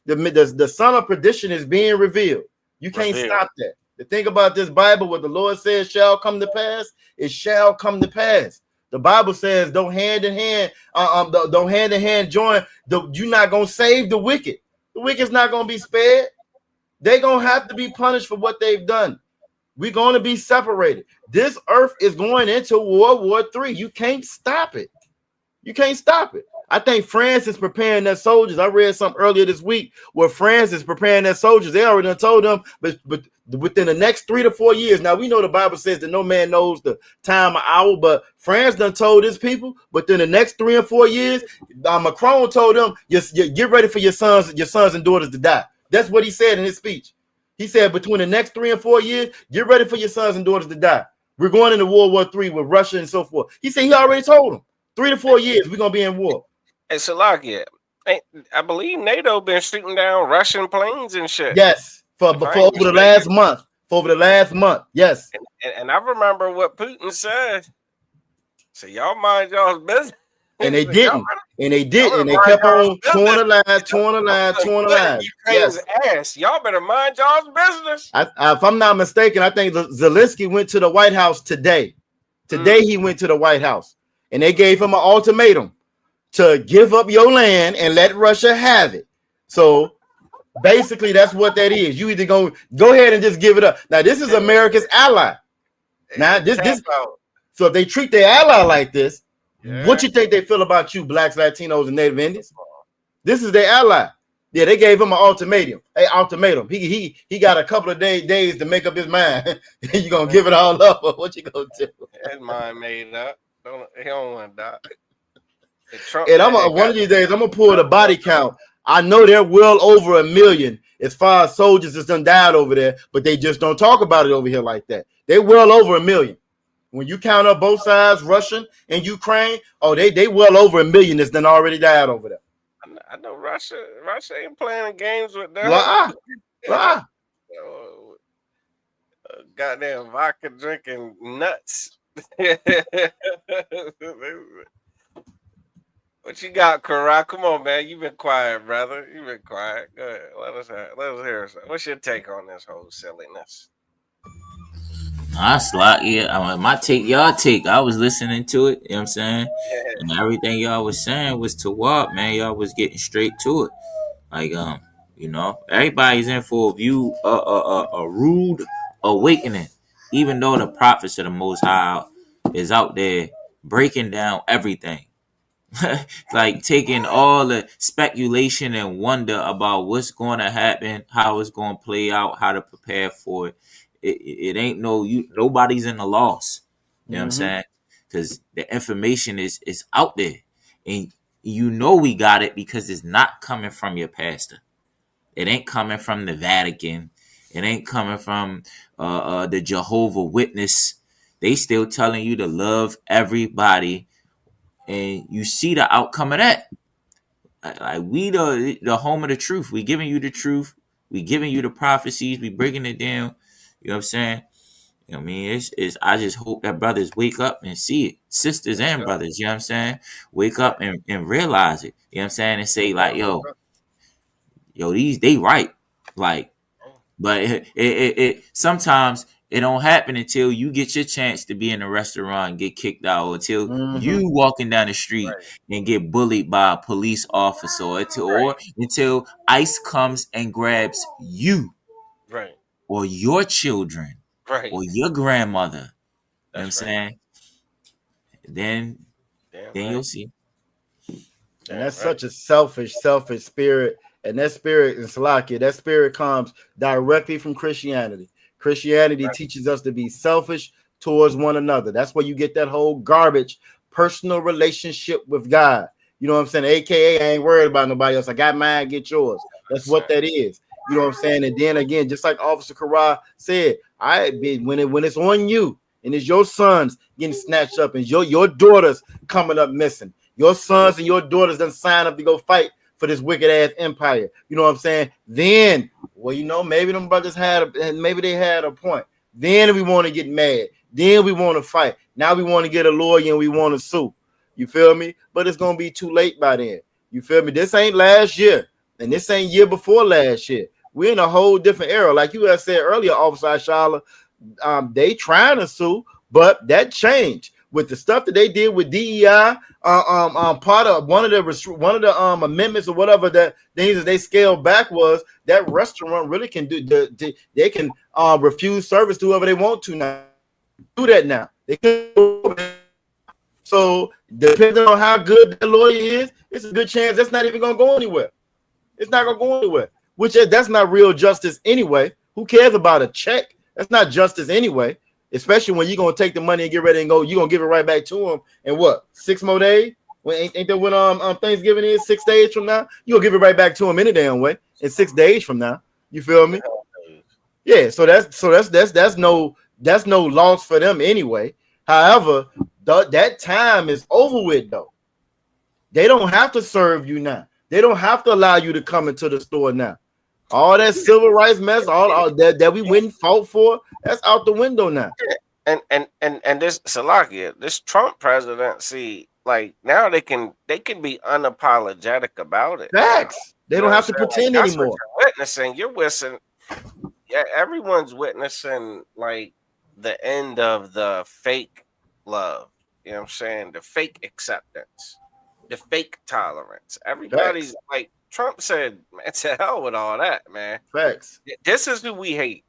[SPEAKER 3] The son of perdition is being revealed. You can't stop that. The thing about this Bible, what the Lord says shall come to pass, it shall come to pass. The Bible says, don't hand in hand join. You're not gonna save the wicked. The wicked's not gonna be spared. They're gonna have to be punished for what they've done. We're gonna be separated. This earth is going into World War III. You can't stop it. You can't stop it. I think France is preparing their soldiers. I read something earlier this week where France is preparing their soldiers. They already told them, but within the next 3 to 4 years. Now we know the Bible says that no man knows the time or hour, but France done told his people. But in the next 3 or 4 years, Macron told them, get ready for your sons and daughters to die. That's what he said in his speech. He said between the next 3 and 4 years, get ready for your sons and daughters to die. We're going into World War III with Russia and so forth. He said he already told them 3 to 4 years we're gonna be in war.
[SPEAKER 4] Hey, Salakia, I believe NATO been shooting down Russian planes and shit.
[SPEAKER 3] Yes, for
[SPEAKER 4] If I
[SPEAKER 3] over
[SPEAKER 4] ain't
[SPEAKER 3] the
[SPEAKER 4] mistaken.
[SPEAKER 3] last month. For over the last month, yes.
[SPEAKER 4] And I remember what Putin said. So y'all mind y'all's business.
[SPEAKER 3] And they
[SPEAKER 4] Y'all
[SPEAKER 3] didn't. And they
[SPEAKER 4] y'all
[SPEAKER 3] did.
[SPEAKER 4] better
[SPEAKER 3] And they
[SPEAKER 4] mind
[SPEAKER 3] kept
[SPEAKER 4] y'all's
[SPEAKER 3] on touring the
[SPEAKER 4] business.
[SPEAKER 3] line, touring the line, touring the
[SPEAKER 4] Foot in
[SPEAKER 3] line.
[SPEAKER 4] Ukraine's
[SPEAKER 3] Yes.
[SPEAKER 4] ass. Y'all better mind y'all's business.
[SPEAKER 3] If I'm not mistaken, I think Zelensky went to the White House today. Today he went to the White House. And they gave him an ultimatum to give up your land and let Russia have it. So basically, that's what that is. You either go ahead and just give it up. Now, this is America's ally. Now, this. So if they treat their ally like this, what you think they feel about you, blacks, Latinos, and Native Indians? This is their ally. Yeah, they gave him an ultimatum. Hey, ultimatum. He got a couple of days to make up his mind. You gonna give it all up, or what you gonna do?
[SPEAKER 4] His mind made up. He don't want to die.
[SPEAKER 3] And one of these days, I'm gonna pull the body count. I know they're well over 1 million as far as soldiers that's done died over there, but they just don't talk about it over here like that. They're well over 1 million. When you count up both sides, Russian and Ukraine, they well over 1 million that's done already died over there.
[SPEAKER 4] I know Russia ain't playing games with them. Goddamn vodka drinking nuts. What you got, Karak? Come on, man. You've been quiet, brother. You've been quiet. Go ahead. Let us hear something. What's your take on this whole silliness?
[SPEAKER 2] My take, y'all take. I was listening to it, you know what I'm saying?
[SPEAKER 4] Yeah.
[SPEAKER 2] And everything y'all was saying was to what, man. Y'all was getting straight to it. Like, everybody's in for a rude awakening. Even though the prophets of the Most High is out there breaking down everything. Like taking all the speculation and wonder about what's going to happen, how it's going to play out, how to prepare for it. It ain't nobody's in the loss. You know what I'm saying? Because the information is out there, and we got it because it's not coming from your pastor. It ain't coming from the Vatican. It ain't coming from the Jehovah Witness. They still telling you to love everybody, and you see the outcome of that. Like we the home of the truth. We giving you the truth. We giving you the prophecies. We breaking it down. You know what I'm saying? You know what I mean? It's I just hope that brothers wake up and see it. Sisters and brothers, you know what I'm saying? Wake up and realize it. You know what I'm saying? And say like, yo, these they right. Like, but it sometimes it don't happen until you get your chance to be in a restaurant and get kicked out, or until you walking down the street and get bullied by a police officer, or until ICE comes and grabs you, or your children, or your grandmother. You know what I'm saying? Then you'll see.
[SPEAKER 3] And that's such a selfish spirit. And that spirit in Salakia, that spirit comes directly from Christianity. Christianity teaches us to be selfish towards one another. That's where you get that whole garbage personal relationship with God. You know what I'm saying? AKA, I ain't worried about nobody else. I got mine, get yours. That's what that is. You know what I'm saying? And then again, just like Officer Kara said, when it's on you and it's your sons getting snatched up and your daughters coming up missing, your sons and your daughters done sign up to go fight for this wicked ass empire. You know what I'm saying? Then, maybe them brothers maybe they had a point. Then we want to get mad. Then we want to fight. Now we want to get a lawyer and we want to sue. You feel me? But it's gonna be too late by then. You feel me? This ain't last year, and this ain't year before last year. We're in a whole different era. Like you had said earlier, Officer Shala, they trying to sue, but that changed with the stuff that they did with DEI. Part of one of the amendments or whatever that things that they scaled back was that restaurant really can they can refuse service to whoever they want to now. Do that now. They can. So depending on how good the lawyer is, it's a good chance that's not even gonna go anywhere. It's not gonna go anywhere. That's not real justice anyway. Who cares about a check? That's not justice anyway. Especially when you're gonna take the money and get ready and go, you're gonna give it right back to them. And what? 6 more days? Ain't that when Thanksgiving is 6 days from now? You'll give it right back to them any damn way. In 6 days from now. You feel me? Yeah. So that's no loss for them anyway. However, that time is over with though. They don't have to serve you now. They don't have to allow you to come into the store now. All that civil rights mess, all that we went and fought for, that's out the window now.
[SPEAKER 4] And this Salakia, this Trump presidency, like now they can be unapologetic about it.
[SPEAKER 3] Facts. They
[SPEAKER 4] You
[SPEAKER 3] don't
[SPEAKER 4] know
[SPEAKER 3] have to
[SPEAKER 4] what I'm saying?
[SPEAKER 3] pretend
[SPEAKER 4] Like, that's what
[SPEAKER 3] anymore.
[SPEAKER 4] you're witnessing. You're witnessing. Yeah, everyone's witnessing like the end of the fake love. You know what I'm saying? The fake acceptance, the fake tolerance. Everybody's
[SPEAKER 3] Facts.
[SPEAKER 4] like Trump said, man, to hell with all that, man.
[SPEAKER 3] Facts.
[SPEAKER 4] This is who we hate.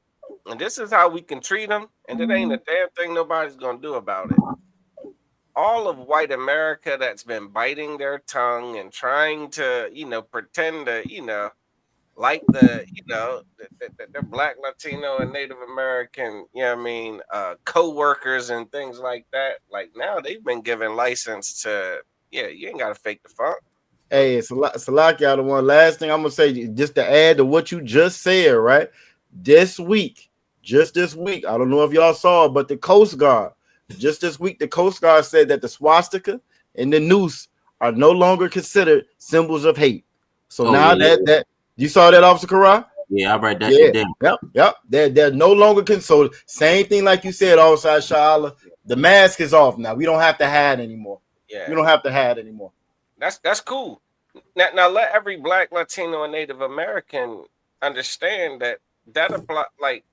[SPEAKER 4] And this is how we can treat them. And it ain't a damn thing nobody's going to do about it. All of white America that's been biting their tongue and trying to, pretend to, like the Black, Latino, and Native American, co-workers and things like that. Like now they've been given license to, you ain't got to fake the funk.
[SPEAKER 3] Hey, Salakia, the one last thing I'm gonna say, just to add to what you just said, right? Just this week, I don't know if y'all saw, but the Coast Guard, just this week, the Coast Guard said that the swastika and the noose are no longer considered symbols of hate. So now that you saw that, Officer Kara?
[SPEAKER 2] Yeah, I read that today.
[SPEAKER 3] Yep. They're no longer consoled. Same thing like you said, Officer Shala. The mask is off now. We don't have to hide anymore.
[SPEAKER 4] Yeah,
[SPEAKER 3] we don't have to hide anymore.
[SPEAKER 4] That's cool. Now let every Black, Latino, and Native American understand that apply. Like,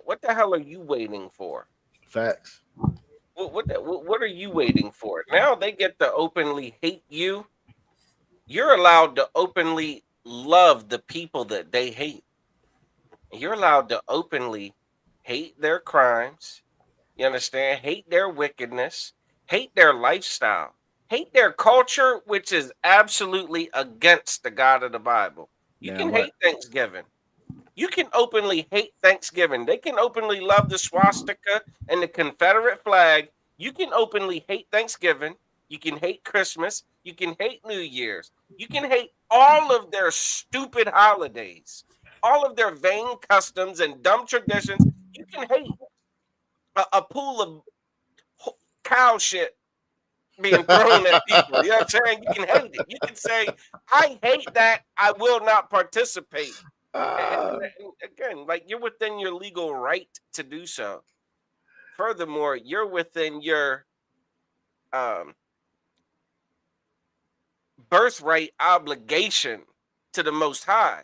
[SPEAKER 4] what the hell are you waiting for?
[SPEAKER 3] Facts.
[SPEAKER 4] What are you waiting for? Now they get to openly hate you. You're allowed to openly love the people that they hate. You're allowed to openly hate their crimes. You understand? Hate their wickedness. Hate their lifestyle. Hate their culture, which is absolutely against the God of the Bible. You can hate Thanksgiving. You can openly hate Thanksgiving. They can openly love the swastika and the Confederate flag. You can openly hate Thanksgiving. You can hate Christmas. You can hate New Year's. You can hate all of their stupid holidays, all of their vain customs and dumb traditions. You can hate a pool of cow shit being thrown at people. You know what I'm saying? You can hate it. You can say, I hate that. I will not participate. And again, like you're within your legal right to do so. Furthermore, you're within your birthright obligation to the Most High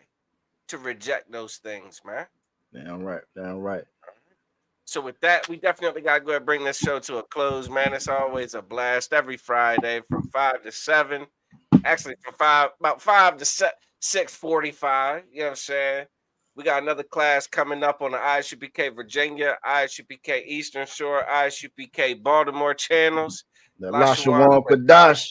[SPEAKER 4] to reject those things, man.
[SPEAKER 3] Damn right.
[SPEAKER 4] So with that, we definitely got to go ahead and bring this show to a close, man. It's always a blast every Friday from 5 to 7. Actually, from about 5 to 6:45. You know what I'm saying? We got another class coming up on the ISUPK Virginia, ISUPK Eastern Shore, ISUPK Baltimore channels.
[SPEAKER 3] The Lashawan Kadash.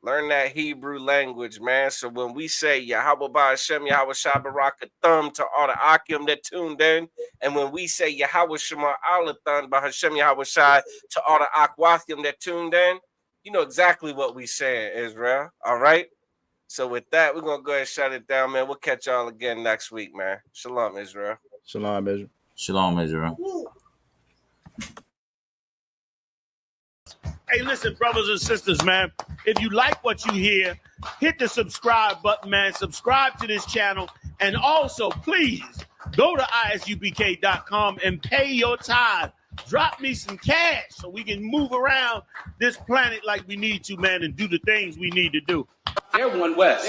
[SPEAKER 4] Learn that Hebrew language, man. So when we say Yahweh Ba'Hashem, Yahweh Shabarakathum to all the Akim that tuned in, and when we say Yahweh Shema Alathan Ba'Hashem Yahweh Shai to all the Akwathim that tuned in, you know exactly what we saying, Israel. All right? So with that, we're going to go ahead and shut it down, man. We'll catch y'all again next week, man. Shalom, Israel.
[SPEAKER 3] Shalom, Israel.
[SPEAKER 2] Shalom, Israel.
[SPEAKER 1] Hey, listen, brothers and sisters, man. If you like what you hear, hit the subscribe button, man. Subscribe to this channel. And also, please, go to ISUPK.com and pay your tithe. Drop me some cash so we can move around this planet like we need to, man, and do the things we need to do.
[SPEAKER 10] They're one West.